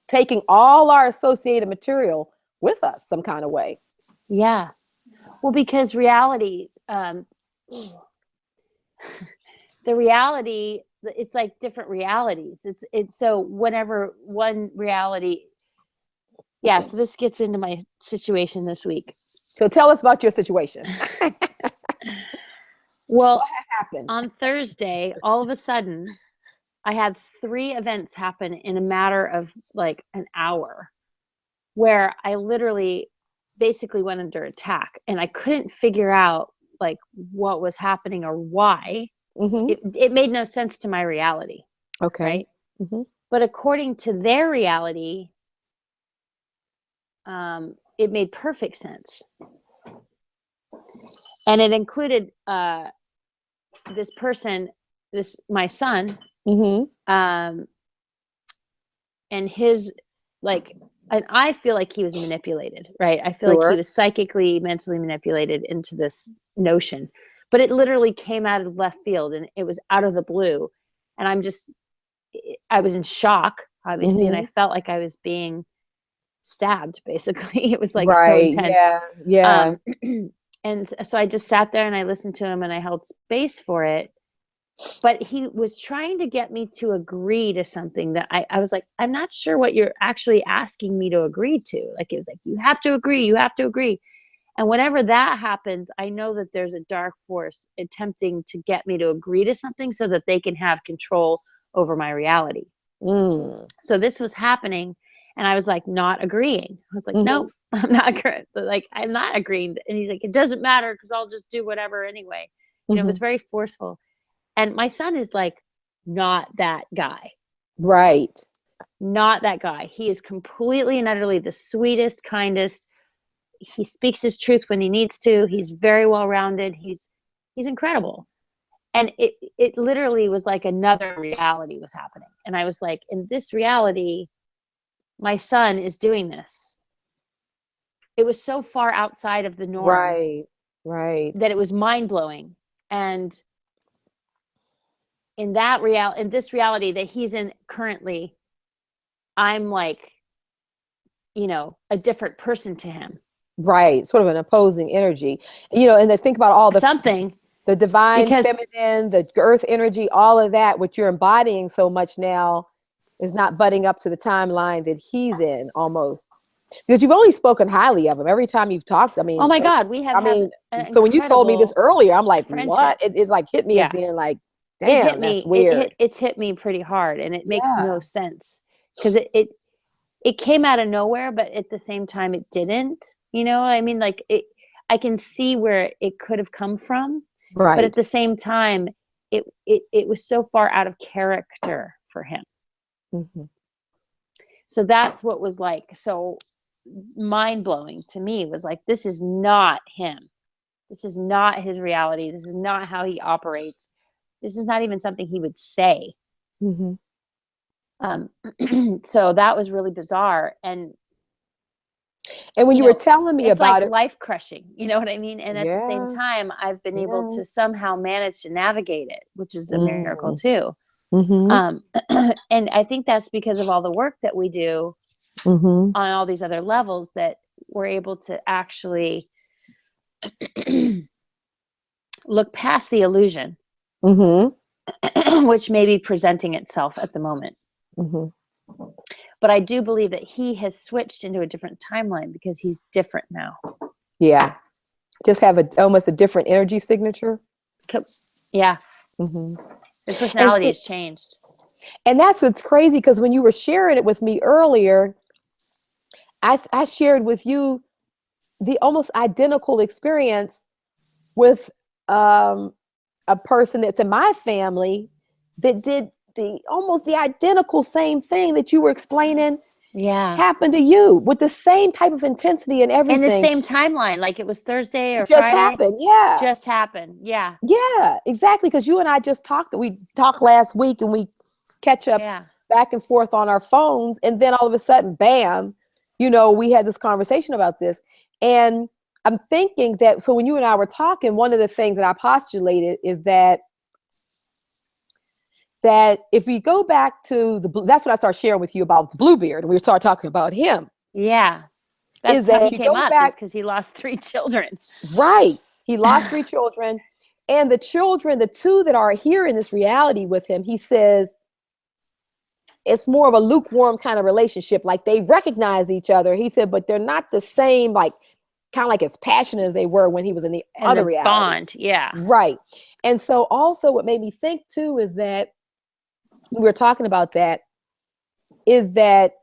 [SPEAKER 1] taking all our associated material with us some kind of way.
[SPEAKER 2] Yeah. Well, because reality, the reality, it's like different realities. It's so whenever one reality. Yeah. So this gets into my situation this week.
[SPEAKER 1] So tell us about your situation.
[SPEAKER 2] Well, what happened? On Thursday, all of a sudden, I had 3 events happen in a matter of like an hour, where I literally basically went under attack, and I couldn't figure out like what was happening or why. It made no sense to my reality.
[SPEAKER 1] Okay.
[SPEAKER 2] Right. But according to their reality, it made perfect sense. And it included this person, my son, and his, like, and I feel like he was manipulated, right? I feel like he was psychically, mentally manipulated into this notion, but it literally came out of left field, and it was out of the blue. And I was in shock, obviously, and I felt like I was being stabbed, basically. It was like so
[SPEAKER 1] Right.
[SPEAKER 2] intense.
[SPEAKER 1] Yeah. Yeah.
[SPEAKER 2] And so I just sat there and I listened to him and I held space for it. But he was trying to get me to agree to something that I was like, I'm not sure what you're actually asking me to agree to. Like, it was like, you have to agree, you have to agree. And whenever that happens, I know that there's a dark force attempting to get me to agree to something so that they can have control over my reality. So this was happening and I was like, not agreeing. I was like, nope, I'm not agreeing. Like, I'm not agreeing. And he's like, it doesn't matter because I'll just do whatever anyway. You know, it was very forceful. And my son is like, not that guy.
[SPEAKER 1] Right.
[SPEAKER 2] Not that guy. He is completely and utterly the sweetest, kindest. He speaks his truth when he needs to. He's very well-rounded. He's incredible. And it literally was like another reality was happening. And I was like, in this reality, my son is doing this. It was so far outside of the norm.
[SPEAKER 1] Right.
[SPEAKER 2] That it was mind-blowing. And in this reality that he's in currently, I'm like, you know, a different person to him.
[SPEAKER 1] Right. Sort of an opposing energy, you know, and then think about all the divine feminine, the earth energy, all of that, which you're embodying so much now is not butting up to the timeline that he's in almost. Because you've only spoken highly of him every time you've talked. I mean,
[SPEAKER 2] oh my God, we have.
[SPEAKER 1] I mean, so when you told me this earlier, I'm like,
[SPEAKER 2] friendship.
[SPEAKER 1] What? It's like hit me as being like, damn, that's weird.
[SPEAKER 2] It's hit me pretty hard, and it makes no sense because it came out of nowhere, but at the same time, it didn't. You know, I mean, like I can see where it could have come from,
[SPEAKER 1] right?
[SPEAKER 2] But at the same time, it was so far out of character for him. So that's what was like so mind-blowing to me, was like, this is not him. This is not his reality. This is not how he operates. This is not even something he would say. So that was really bizarre. And
[SPEAKER 1] when you were telling me about
[SPEAKER 2] it, life crushing, you know what I mean? And at the same time, I've been able to somehow manage to navigate it, which is a miracle too. And I think that's because of all the work that we do on all these other levels, that we're able to actually look past the illusion, which may be presenting itself at the moment. But I do believe that he has switched into a different timeline because he's different now. Yeah.
[SPEAKER 1] Just have almost a different energy signature.
[SPEAKER 2] Yeah. His personality has changed.
[SPEAKER 1] And that's what's crazy, because when you were sharing it with me earlier, I shared with you the almost identical experience with a person that's in my family that did almost the identical same thing that you were explaining. Happened to you with the same type of intensity and everything.
[SPEAKER 2] And the same timeline, like it was Thursday or
[SPEAKER 1] just
[SPEAKER 2] Friday.
[SPEAKER 1] Happened, just happened.
[SPEAKER 2] Yeah,
[SPEAKER 1] exactly. Because you and I just talked. We talked last week, and we catch up back and forth on our phones, and then all of a sudden, bam, you know, we had this conversation about this. And I'm thinking that, so when you and I were talking, one of the things that I postulated is that if we go back to that's what I started sharing with you about the Bluebeard. We started talking about him.
[SPEAKER 2] Yeah. That's how he came up, is because he lost 3 children.
[SPEAKER 1] Right. He lost 3 children. And the children, the 2 that are here in this reality with him, he says, it's more of a lukewarm kind of relationship. Like, they recognize each other. He said, but they're not the same, like, kind of like as passionate as they were when he was in the other reality.
[SPEAKER 2] Bond. Yeah.
[SPEAKER 1] Right. And so also what made me think too is that we were talking about that, is that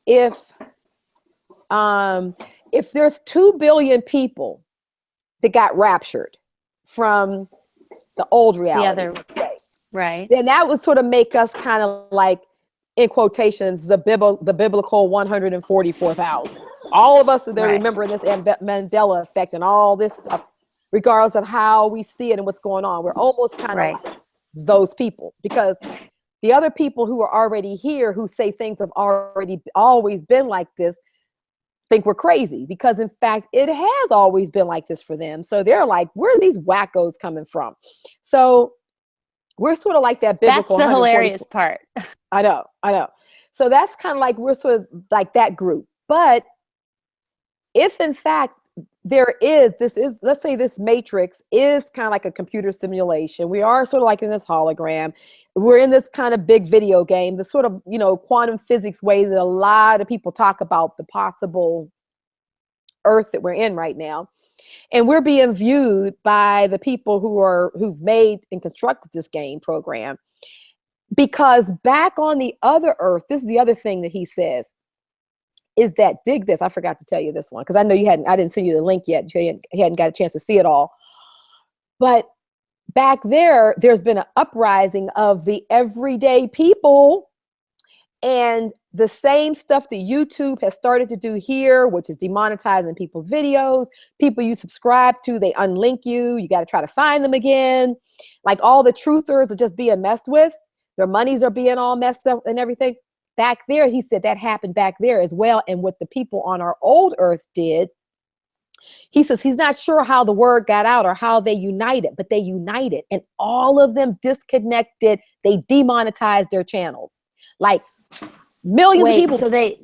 [SPEAKER 1] if there's 2 billion people that got raptured from the old reality,
[SPEAKER 2] right,
[SPEAKER 1] then that would sort of make us kind of like, in quotations, the biblical 144,000. All of us that are remembering this Mandela effect and all this stuff, regardless of how we see it and what's going on, we're almost kind of like those people, because the other people who are already here, who say things have always been like this, think we're crazy, because in fact it has always been like this for them. So they're like, where are these wackos coming from? So we're sort of like that biblical.
[SPEAKER 2] That's the hilarious part.
[SPEAKER 1] I know. So that's kind of like, we're sort of like that group. But if in fact let's say this matrix is kind of like a computer simulation. We are sort of like in this hologram. We're in this kind of big video game, the sort of, quantum physics ways that a lot of people talk about the possible Earth that we're in right now. And we're being viewed by the people who've made and constructed this game program. Because back on the other Earth, this is the other thing that he says, is that, dig this, I forgot to tell you this one, because I know I didn't send you the link yet. You hadn't got a chance to see it all. But back there's been an uprising of the everyday people, and the same stuff that YouTube has started to do here, which is demonetizing people's videos. People you subscribe to, they unlink you. You got to try to find them again. Like all the truthers are just being messed with. Their monies are being all messed up and everything. Back there, he said that happened back there as well. And what the people on our old Earth did, he says he's not sure how the word got out or how they united, but they united. And all of them disconnected. They demonetized their channels. Like millions of people.
[SPEAKER 2] So they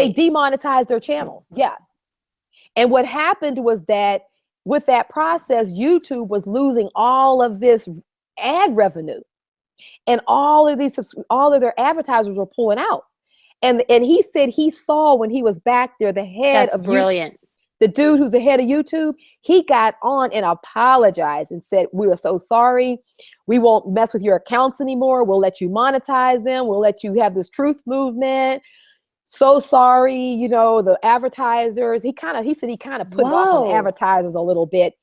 [SPEAKER 1] demonetized their channels. Yeah. And what happened was that with that process, YouTube was losing all of this ad revenue. And all of their advertisers were pulling out. And he said he saw when he was back there, the head of
[SPEAKER 2] brilliant.
[SPEAKER 1] The dude who's the head of YouTube, he got on and apologized and said, we are so sorry. We won't mess with your accounts anymore. We'll let you monetize them. We'll let you have this truth movement. So sorry, the advertisers. He said he kind of put it off on the advertisers a little bit.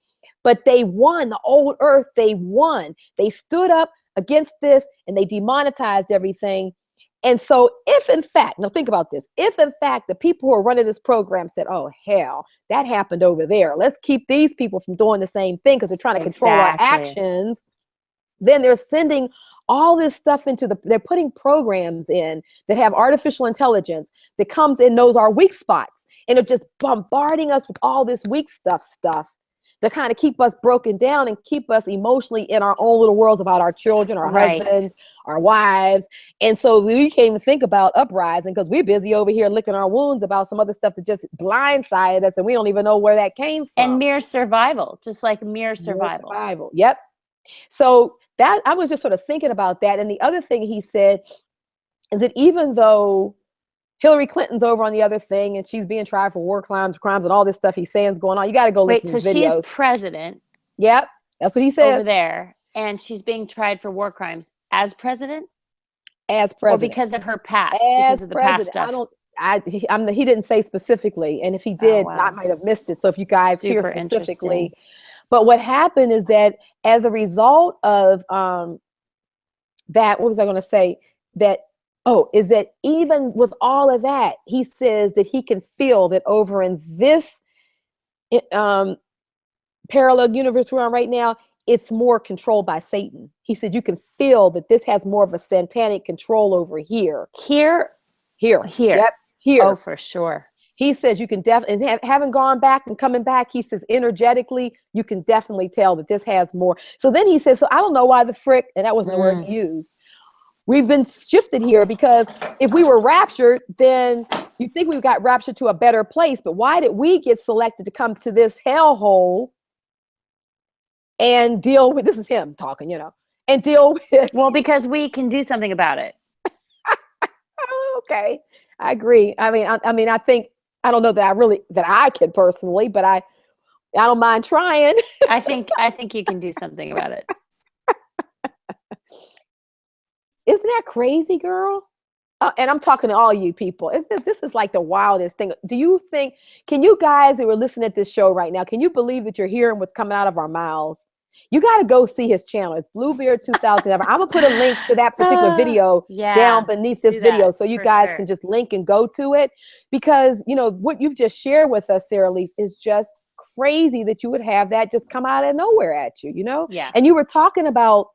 [SPEAKER 1] But they won. The old Earth, they won. They stood up against this and they demonetized everything. And so if in fact, now think about this, if in fact the people who are running this program said, oh hell, that happened over there, let's keep these people from doing the same thing because they're trying to control our actions, then they're sending all this stuff they're putting programs in that have artificial intelligence that comes and knows our weak spots, and they're just bombarding us with all this weak stuff to kind of keep us broken down and keep us emotionally in our own little worlds about our children, our husbands, our wives. And so we can't even think about Uprising because we're busy over here licking our wounds about some other stuff that just blindsided us and we don't even know where that came from.
[SPEAKER 2] And mere survival, just like mere survival.
[SPEAKER 1] Yep. So that I was just sort of thinking about that. And the other thing he said is that even though Hillary Clinton's over on the other thing, and she's being tried for war crimes, and all this stuff he's saying is going on. You got to go listen to his videos.
[SPEAKER 2] So she's president.
[SPEAKER 1] Yep, that's what he says.
[SPEAKER 2] Over there, and she's being tried for war crimes as president?
[SPEAKER 1] As president.
[SPEAKER 2] Or because of her past?
[SPEAKER 1] As
[SPEAKER 2] because of the
[SPEAKER 1] president.
[SPEAKER 2] past stuff?
[SPEAKER 1] He didn't say specifically, and if he did, I might have missed it. So if you guys hear specifically. But what happened is that as a result of that, what was I going to say? Is that even with all of that, he says that he can feel that over in this parallel universe we're on right now, it's more controlled by Satan. He said you can feel that this has more of a satanic control over here.
[SPEAKER 2] Here.
[SPEAKER 1] Yep, here.
[SPEAKER 2] Oh, for sure.
[SPEAKER 1] He says you can definitely, and having gone back and coming back, he says energetically, you can definitely tell that this has more. So then he says, so I don't know why the frick, and that wasn't the word he used. We've been shifted here because if we were raptured, then you think we got raptured to a better place. But why did we get selected to come to this hellhole and deal with, this is him talking, and deal with.
[SPEAKER 2] Well, because we can do something about it.
[SPEAKER 1] Okay. I agree. I mean, I think, I don't know that I can personally, but I don't mind trying.
[SPEAKER 2] I think you can do something about it.
[SPEAKER 1] Isn't that crazy, girl? And I'm talking to all you people. This is like the wildest thing. Do you think, can you guys who are listening to this show right now, can you believe that you're hearing what's coming out of our mouths? You got to go see his channel. It's Bluebeard2011's. I'm going to put a link to that particular video down beneath this video so you guys can just link and go to it. Because, what you've just shared with us, Saralise, is just crazy that you would have that just come out of nowhere at you,
[SPEAKER 2] Yeah.
[SPEAKER 1] And you were talking about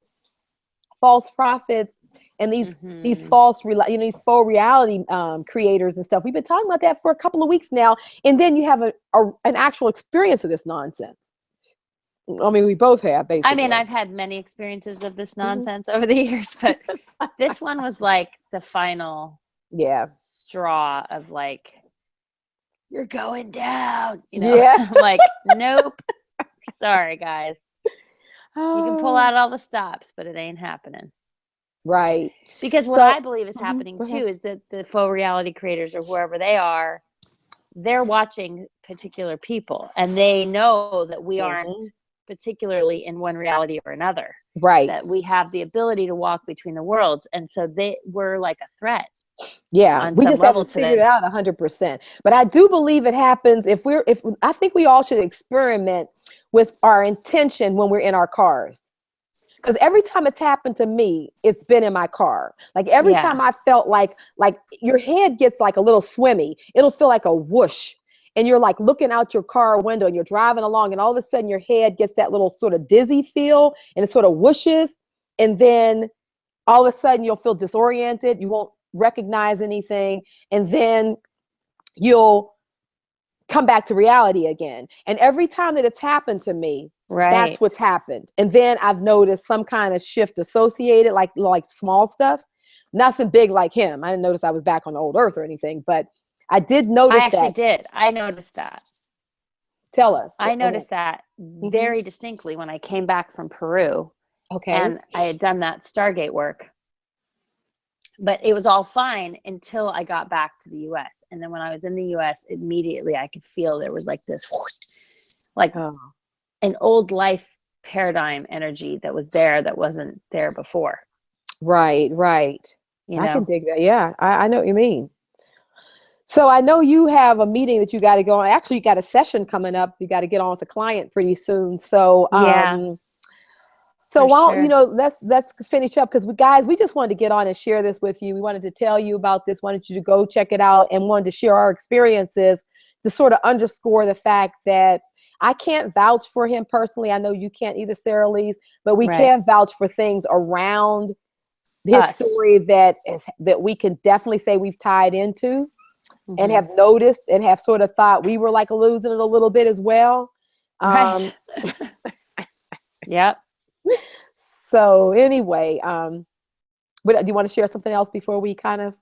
[SPEAKER 1] false prophets and these false, these faux reality creators and stuff. We've been talking about that for a couple of weeks now, and then you have an actual experience of this nonsense. I mean, we both have, basically.
[SPEAKER 2] I mean, I've had many experiences of this nonsense over the years, but this one was like the final straw of like, you're going down. You know,
[SPEAKER 1] Yeah.
[SPEAKER 2] I'm like, nope. Sorry, guys. You can pull out all the stops, but it ain't happening.
[SPEAKER 1] Right.
[SPEAKER 2] Because what I believe is happening too is that the faux reality creators or whoever they are, they're watching particular people and they know that we aren't particularly in one reality or another.
[SPEAKER 1] Right.
[SPEAKER 2] That we have the ability to walk between the worlds. And so we're like a threat.
[SPEAKER 1] Yeah. We just haven't figured it out 100%. But I do believe it happens if I think we all should experiment with our intention when we're in our cars. Because every time it's happened to me, it's been in my car. Like every time I felt like your head gets like a little swimmy, it'll feel like a whoosh. And you're like looking out your car window and you're driving along and all of a sudden your head gets that little sort of dizzy feel and it sort of whooshes. And then all of a sudden you'll feel disoriented. You won't recognize anything. And then you'll come back to reality again. And every time that it's happened to me, that's what's happened. And then I've noticed some kind of shift associated, like small stuff. Nothing big like him. I didn't notice I was back on the old earth or anything, but I did notice that.
[SPEAKER 2] I actually did. I noticed that.
[SPEAKER 1] Tell us.
[SPEAKER 2] I noticed that very distinctly when I came back from Peru. Okay. And I had done that Stargate work. But it was all fine until I got back to the US. And then when I was in the US, immediately I could feel there was like this, whoosh, like an old life paradigm energy that was there that wasn't there before. Right.
[SPEAKER 1] You know? I can dig that. Yeah, I know what you mean. So I know you have a meeting that you got to go on. Actually, you got a session coming up. You got to get on with a client pretty soon. So So while let's finish up because we just wanted to get on and share this with you. We wanted to tell you about this, wanted you to go check it out and wanted to share our experiences to sort of underscore the fact that I can't vouch for him personally. I know you can't either, Saralise, but we can vouch for things around his story that we can definitely say we've tied into and have noticed and have sort of thought we were like losing it a little bit as well.
[SPEAKER 2] Yep.
[SPEAKER 1] So anyway, do you want to share something else before we kind of?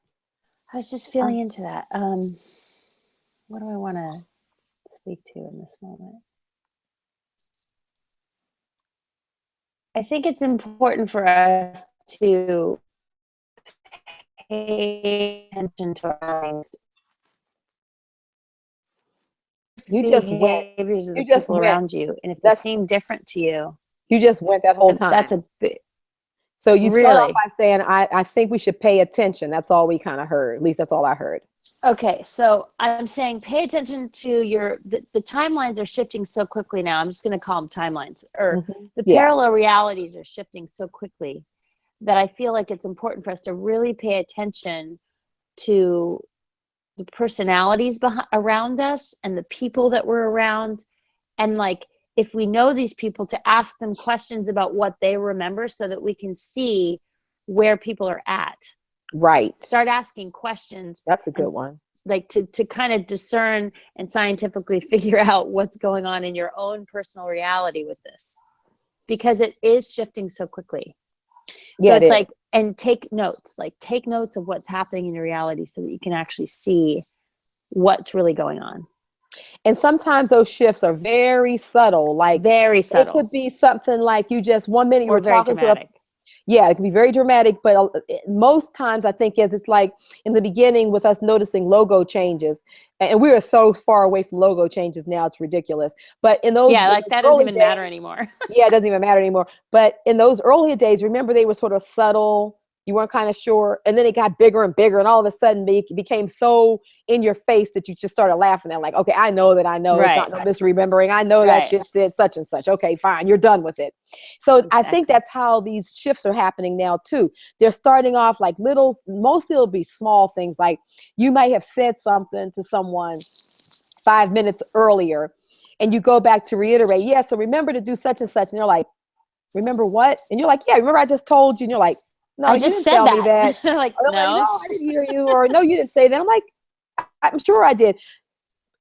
[SPEAKER 2] I was just feeling into that. What do I want to speak to in this moment? I think it's important for us to pay attention to our minds.
[SPEAKER 1] You just went.
[SPEAKER 2] Behaviors of the people around you, and if they seem different to you,
[SPEAKER 1] you just went that whole time.
[SPEAKER 2] That's a bit.
[SPEAKER 1] So you start off by saying, I think we should pay attention. That's all we kind of heard. At least that's all I heard.
[SPEAKER 2] Okay. So I'm saying pay attention to the timelines are shifting so quickly now. I'm just going to call them timelines or the parallel realities are shifting so quickly that I feel like it's important for us to really pay attention to the personalities around us and the people that we're around. And like, if we know these people, to ask them questions about what they remember so that we can see where people are at.
[SPEAKER 1] Right.
[SPEAKER 2] Start asking questions.
[SPEAKER 1] That's a good one.
[SPEAKER 2] Like to kind of discern and scientifically figure out what's going on in your own personal reality with this. Because it is shifting so quickly. So it's like, and take notes of what's happening in your reality so that you can actually see what's really going on.
[SPEAKER 1] And sometimes those shifts are very subtle, like
[SPEAKER 2] very subtle.
[SPEAKER 1] It could be something like you just 1 minute you were talking
[SPEAKER 2] dramatic.
[SPEAKER 1] Yeah, it can be very dramatic, but most times I think it's like in the beginning with us noticing logo changes, and we are so far away from logo changes now, it's ridiculous. But in those
[SPEAKER 2] that doesn't even matter anymore.
[SPEAKER 1] Yeah, it doesn't even matter anymore. But in those earlier days, remember they were sort of subtle. You weren't kind of sure. And then it got bigger and bigger. And all of a sudden it became so in your face that you just started laughing at like, okay, I know that I know. Right. It's not no misremembering. I know that shit said such and such. Okay, fine. You're done with it. So I think that's how these shifts are happening now too. They're starting off like mostly it'll be small things. Like you might have said something to someone 5 minutes earlier and you go back to reiterate. Yeah, so remember to do such and such. And they're like, remember what? And you're like, yeah, remember I just told you. And you're like, no,
[SPEAKER 2] I just said me that.
[SPEAKER 1] Like, no, I didn't hear you. Or no, you didn't say that. I'm like, I'm sure I did.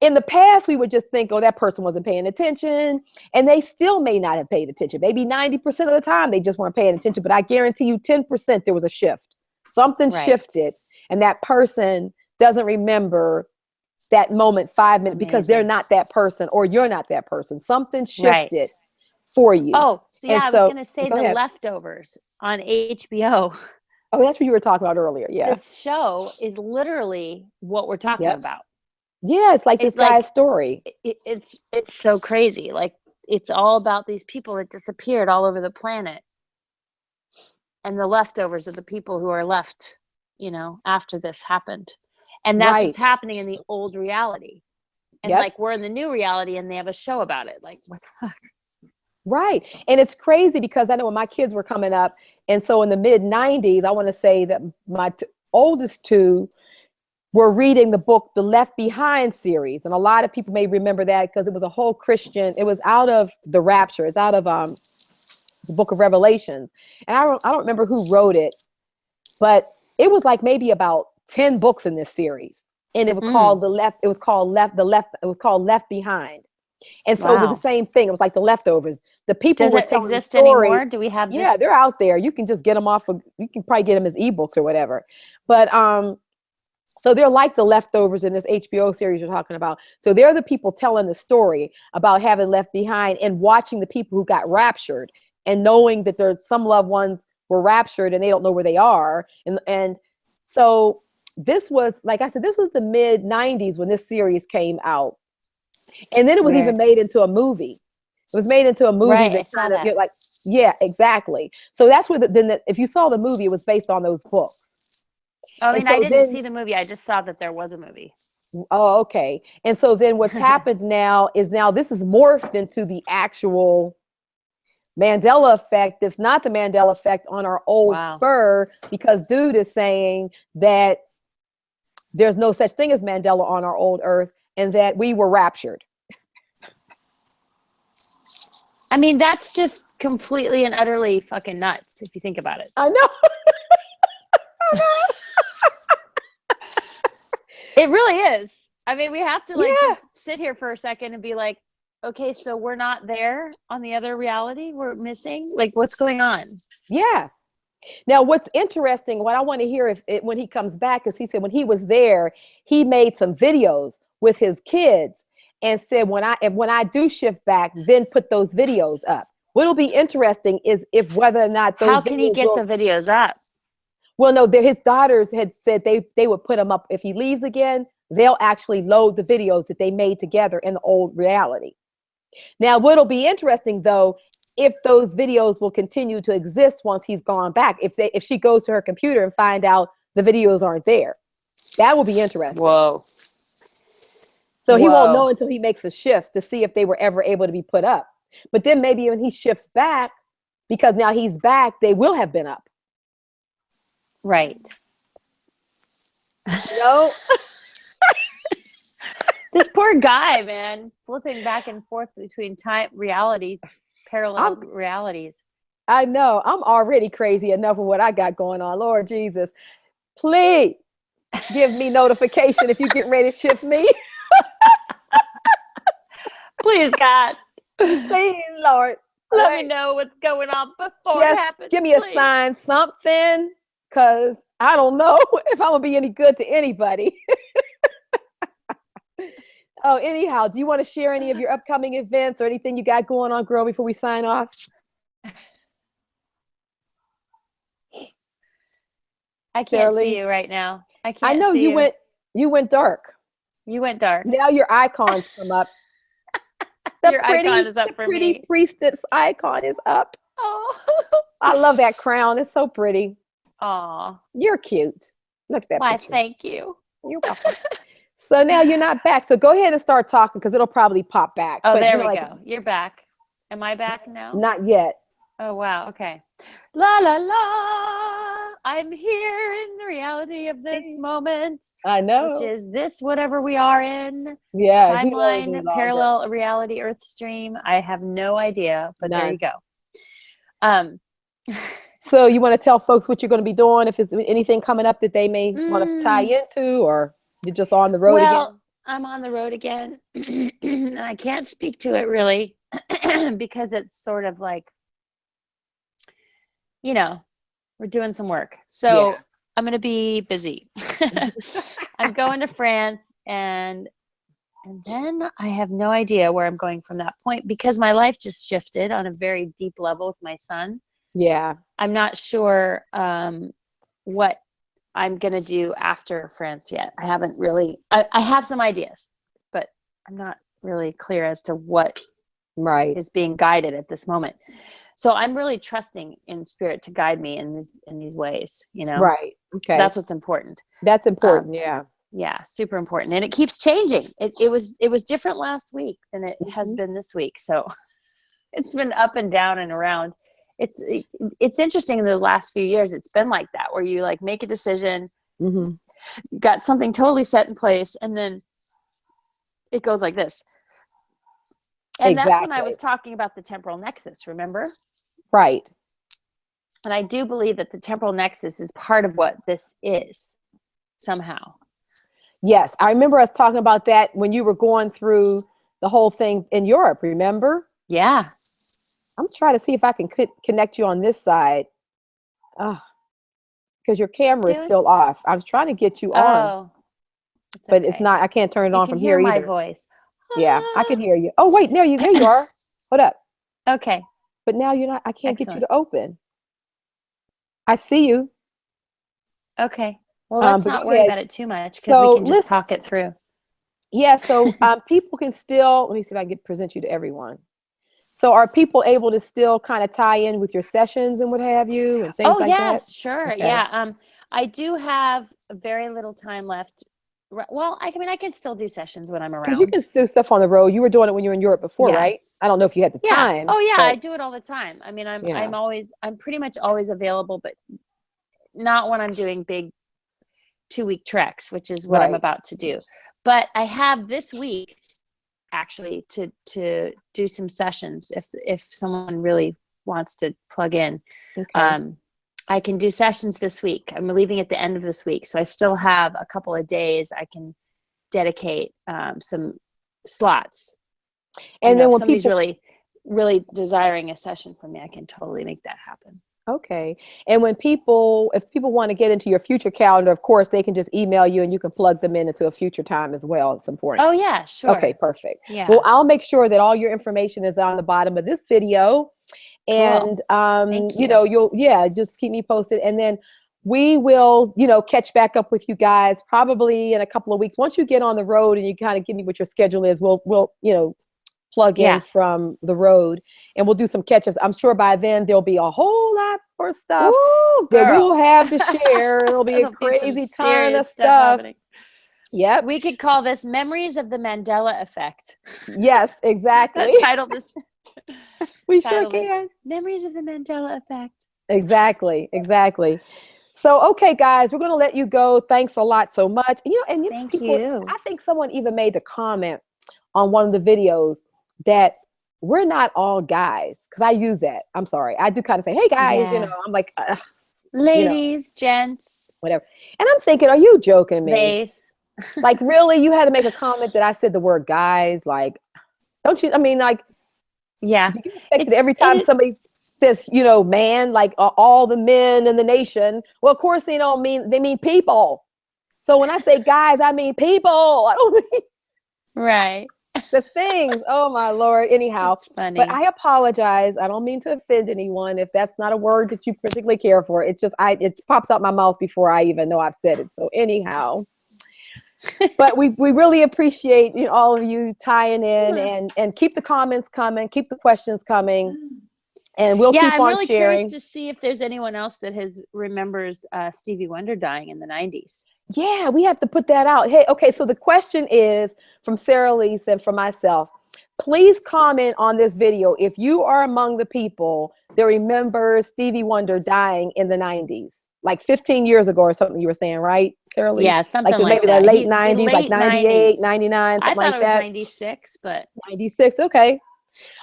[SPEAKER 1] In the past, we would just think, oh, that person wasn't paying attention. And they still may not have paid attention. Maybe 90% of the time, they just weren't paying attention. But I guarantee you 10% there was a shift. Something shifted. And that person doesn't remember that moment 5 minutes because they're not that person or you're not that person. Something shifted for you.
[SPEAKER 2] Oh, so yeah,
[SPEAKER 1] and
[SPEAKER 2] I was going to say The Leftovers on HBO.
[SPEAKER 1] Oh, that's what you were talking about earlier. Yeah.
[SPEAKER 2] This show is literally what we're talking about.
[SPEAKER 1] Yeah, it's like this guy's story.
[SPEAKER 2] It's so crazy. Like, it's all about these people that disappeared all over the planet. And the leftovers of the people who are left, you know, after this happened. And that's what's happening in the old reality. And like, we're in the new reality and they have a show about it. Like, what the fuck?
[SPEAKER 1] Right. And it's crazy because I know when my kids were coming up, and so in the mid 90s, I want to say that my oldest two were reading the book, the Left Behind series. And a lot of people may remember that because it was a whole Christian, it was out of the Rapture. It's out of the book of Recollections. And I don't remember who wrote it, but it was like maybe about 10 books in this series. And it was called Left Behind. And so it was the same thing. It was like the leftovers. The people were telling the story.
[SPEAKER 2] Anymore? Do we have this?
[SPEAKER 1] Yeah, they're out there. You can just get them off of, you can probably get them as ebooks or whatever. But so they're like the leftovers in this HBO series you're talking about. So they're the people telling the story about having left behind and watching the people who got raptured and knowing that there's some loved ones were raptured and they don't know where they are. And so this was, like I said, this was the mid 90s when this series came out. And then it was even made into a movie. It was made into a movie that kind of like, yeah, exactly. So that's where if you saw the movie, it was based on those books.
[SPEAKER 2] I mean, I didn't see the movie. I just saw that there was a movie.
[SPEAKER 1] Oh, okay. And so then what's happened now is this is morphed into the actual Mandela effect. It's not the Mandela effect on our old spur, because dude is saying that there's no such thing as Mandela on our old earth and that we were raptured.
[SPEAKER 2] I mean, that's just completely and utterly fucking nuts if you think about it.
[SPEAKER 1] I know.
[SPEAKER 2] It really is. I mean, we have to just sit here for a second and be like, okay, so we're not there on the other reality. We're missing. Like, what's going on?
[SPEAKER 1] Yeah. Now, what's interesting, what I want to hear when he comes back is he said when he was there, he made some videos with his kids and said, when I do shift back, then put those videos up. What'll be interesting is if whether or not those
[SPEAKER 2] How can he get the videos up?
[SPEAKER 1] Well, no, his daughters had said they would put them up. If he leaves again, they'll actually load the videos that they made together in the old reality. Now, what'll be interesting, though, if those videos will continue to exist once he's gone back, if she goes to her computer and find out the videos aren't there, that will be interesting.
[SPEAKER 2] Whoa.
[SPEAKER 1] So he won't know until he makes a shift to see if they were ever able to be put up. But then maybe when he shifts back, because now he's back, they will have been up.
[SPEAKER 2] Right.
[SPEAKER 1] No.
[SPEAKER 2] This poor guy, man, flipping back and forth between parallel realities.
[SPEAKER 1] I know. I'm already crazy enough of what I got going on. Lord Jesus, please give me notification if you get ready to shift me.
[SPEAKER 2] Please, God.
[SPEAKER 1] Please, Lord.
[SPEAKER 2] Let me know what's going on before it happens.
[SPEAKER 1] Give me a sign, something, because I don't know if I'm going to be any good to anybody. Oh, anyhow, do you want to share any of your upcoming events or anything you got going on, girl, before we sign off?
[SPEAKER 2] I can't see you right now.
[SPEAKER 1] I know you went dark.
[SPEAKER 2] You went dark.
[SPEAKER 1] Now your icons come up.
[SPEAKER 2] Your icon is up for me.
[SPEAKER 1] The pretty priestess icon is up.
[SPEAKER 2] Oh.
[SPEAKER 1] I love that crown. It's so pretty.
[SPEAKER 2] Aw.
[SPEAKER 1] You're cute. Look at that
[SPEAKER 2] Why,
[SPEAKER 1] picture.
[SPEAKER 2] thank you.
[SPEAKER 1] You're welcome. So now you're not back. So go ahead and start talking because it'll probably pop back.
[SPEAKER 2] Oh, there we go. You're back. Am I back now?
[SPEAKER 1] Not yet.
[SPEAKER 2] Oh, wow. Okay. La, la, la. I'm here in the reality of this moment.
[SPEAKER 1] I know.
[SPEAKER 2] Which is this, whatever we are in.
[SPEAKER 1] Yeah.
[SPEAKER 2] Timeline, parallel reality, Earth stream. I have no idea, but there you go.
[SPEAKER 1] So you want to tell folks what you're going to be doing, if there's anything coming up that they may want to tie into, or you're just on the road again?
[SPEAKER 2] I'm on the road again. And I can't speak to it really because it's sort of like, you know, we're doing some work. So I'm going to be busy. I'm going to France and And then I have no idea where I'm going from that point, because my life just shifted on a very deep level with my son.
[SPEAKER 1] Yeah.
[SPEAKER 2] I'm not sure what I'm going to do after France yet. I haven't really, I have some ideas, but I'm not really clear as to what is being guided at this moment. So I'm really trusting in spirit to guide me in these ways, you know?
[SPEAKER 1] Right. Okay.
[SPEAKER 2] That's what's important.
[SPEAKER 1] That's important. Yeah.
[SPEAKER 2] Yeah. Super important. And it keeps changing. It was different last week than it has been this week. So it's been up and down and around. It's interesting in the last few years. It's been like that, where you like make a decision, got something totally set in place, and then it goes like this. And that's when I was talking about the temporal nexus, remember?
[SPEAKER 1] Right.
[SPEAKER 2] And I do believe that the temporal nexus is part of what this is somehow.
[SPEAKER 1] Yes. I remember us talking about that when you were going through the whole thing in Europe, remember?
[SPEAKER 2] Yeah.
[SPEAKER 1] I'm trying to see if I can connect you on this side. Because your camera is still off. I was trying to get you on. But it's not, I can't turn it on from here either.
[SPEAKER 2] My voice.
[SPEAKER 1] Yeah, I can hear you. Oh, wait, there you are. Hold up.
[SPEAKER 2] Okay.
[SPEAKER 1] But now you're not, I can't get you to open. I see you.
[SPEAKER 2] Okay. Well, let's not worry about it too much, because we can just talk it through.
[SPEAKER 1] Yeah, so people can still, let me see if I can present you to everyone. So are people able to still kind of tie in with your sessions and what have you and things like that?
[SPEAKER 2] Oh, sure. Okay. Yeah. I do have very little time left. Well, I mean, I can still do sessions when I'm around.
[SPEAKER 1] Because you can do stuff on the road. You were doing it when you were in Europe before, right? I don't know if you had the time.
[SPEAKER 2] Oh, yeah. I do it all the time. I mean, I'm pretty much always available, but not when I'm doing big 2-week treks, which is what I'm about to do. But I have this week actually to do some sessions if someone really wants to plug in. Okay. I can do sessions this week. I'm leaving at the end of this week, so I still have a couple of days I can dedicate some slots. And then when somebody's really desiring a session from me, I can totally make that happen.
[SPEAKER 1] Okay. And if people want to get into your future calendar, of course, they can just email you and you can plug them into a future time as well. It's important.
[SPEAKER 2] Oh, yeah, sure.
[SPEAKER 1] Okay, perfect. Yeah. Well, I'll make sure that all your information is on the bottom of this video. And, you'll just keep me posted. And then we will, catch back up with you guys probably in a couple of weeks. Once you get on the road and you kind of give me what your schedule is, we'll plug in from the road and we'll do some catch-ups. I'm sure by then there'll be a whole lot more stuff that we will have to share. It'll be a crazy ton of stuff. Yep.
[SPEAKER 2] We could call this Memories of the Mandela Effect.
[SPEAKER 1] Yes, exactly.
[SPEAKER 2] Title this.
[SPEAKER 1] We sure can.
[SPEAKER 2] Memories of the Mandela Effect.
[SPEAKER 1] Exactly. So, okay, guys, we're going to let you go. Thanks a lot so much.
[SPEAKER 2] Thank you.
[SPEAKER 1] I think someone even made the comment on one of the videos that we're not all guys, because I use that. I'm sorry. I do kind of say, hey, guys, I'm like,
[SPEAKER 2] ladies, gents,
[SPEAKER 1] whatever. And I'm thinking, are you joking me?
[SPEAKER 2] Base.
[SPEAKER 1] Like, really? You had to make a comment that I said the word guys? Like, don't you? I mean, like,
[SPEAKER 2] yeah.
[SPEAKER 1] Do you get affected every time somebody says, man, like all the men in the nation? Well, of course, they mean people. So when I say guys, I mean people. I don't mean
[SPEAKER 2] right.
[SPEAKER 1] The things. Oh my Lord. Anyhow,
[SPEAKER 2] that's funny.
[SPEAKER 1] But I apologize. I don't mean to offend anyone if that's not a word that you particularly care for. It's just it pops out my mouth before I even know I've said it. So anyhow. But we really appreciate all of you tying in and keep the comments coming, keep the questions coming, and we'll keep on sharing.
[SPEAKER 2] I'm really curious to see if there's anyone else that remembers Stevie Wonder dying in the 90s.
[SPEAKER 1] Yeah, we have to put that out. Hey, okay, so the question is from Saralise and from myself. Please comment on this video if you are among the people that remember Stevie Wonder dying in the 90s, like 15 years ago or something you were saying, right, Saralise?
[SPEAKER 2] Yeah, something like
[SPEAKER 1] maybe
[SPEAKER 2] that.
[SPEAKER 1] Like late 90s, like 98, 99, something like that.
[SPEAKER 2] I thought it was 96, but
[SPEAKER 1] 96, okay.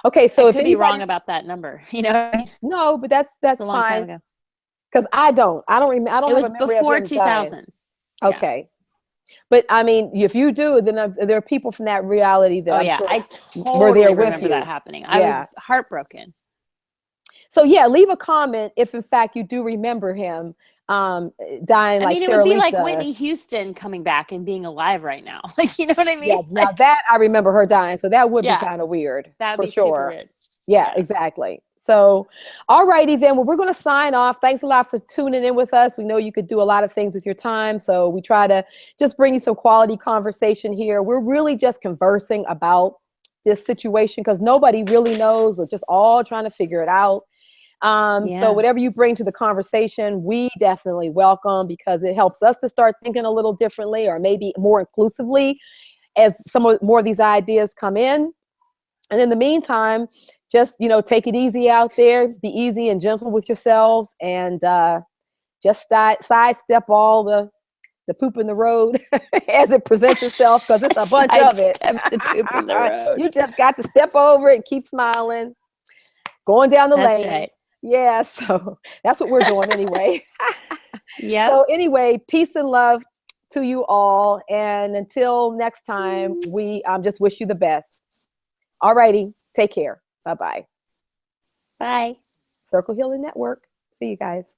[SPEAKER 1] Okay, so
[SPEAKER 2] if I could be wrong about that number,
[SPEAKER 1] No, but that's
[SPEAKER 2] a long
[SPEAKER 1] fine.
[SPEAKER 2] Time ago.
[SPEAKER 1] Because I don't remember.
[SPEAKER 2] It was before 2000.
[SPEAKER 1] Okay. Yeah. But I mean, if you do, then there are people from that reality that I'm sure
[SPEAKER 2] I totally
[SPEAKER 1] were there with
[SPEAKER 2] remember
[SPEAKER 1] you.
[SPEAKER 2] That happening. I was heartbroken.
[SPEAKER 1] So yeah, leave a comment if in fact you do remember him. dying like
[SPEAKER 2] it
[SPEAKER 1] Sarah
[SPEAKER 2] would be
[SPEAKER 1] Lise
[SPEAKER 2] like
[SPEAKER 1] does.
[SPEAKER 2] Whitney Houston coming back and being alive right now. Like, you know what I mean?
[SPEAKER 1] Yeah, now that I remember her dying, so that would be kind of weird.
[SPEAKER 2] That'd
[SPEAKER 1] for
[SPEAKER 2] be
[SPEAKER 1] sure.
[SPEAKER 2] super weird.
[SPEAKER 1] Yeah, exactly. So, all righty then. Well, we're going to sign off. Thanks a lot for tuning in with us. We know you could do a lot of things with your time, so we try to just bring you some quality conversation here. We're really just conversing about this situation because nobody really knows. We're just all trying to figure it out. So whatever you bring to the conversation, we definitely welcome because it helps us to start thinking a little differently or maybe more inclusively as more of these ideas come in. And in the meantime, just, take it easy out there, be easy and gentle with yourselves, and just sidestep all the poop in the road as it presents itself, because it's a bunch of it.
[SPEAKER 2] The poop in the road.
[SPEAKER 1] You just got to step over it and keep smiling, going down the lane.
[SPEAKER 2] Right.
[SPEAKER 1] Yeah, so that's what we're doing anyway.
[SPEAKER 2] Yeah.
[SPEAKER 1] So anyway, peace and love to you all. And until next time, we just wish you the best. All righty. Take care. Bye-bye.
[SPEAKER 2] Bye.
[SPEAKER 1] Circle Healing Network. See you guys.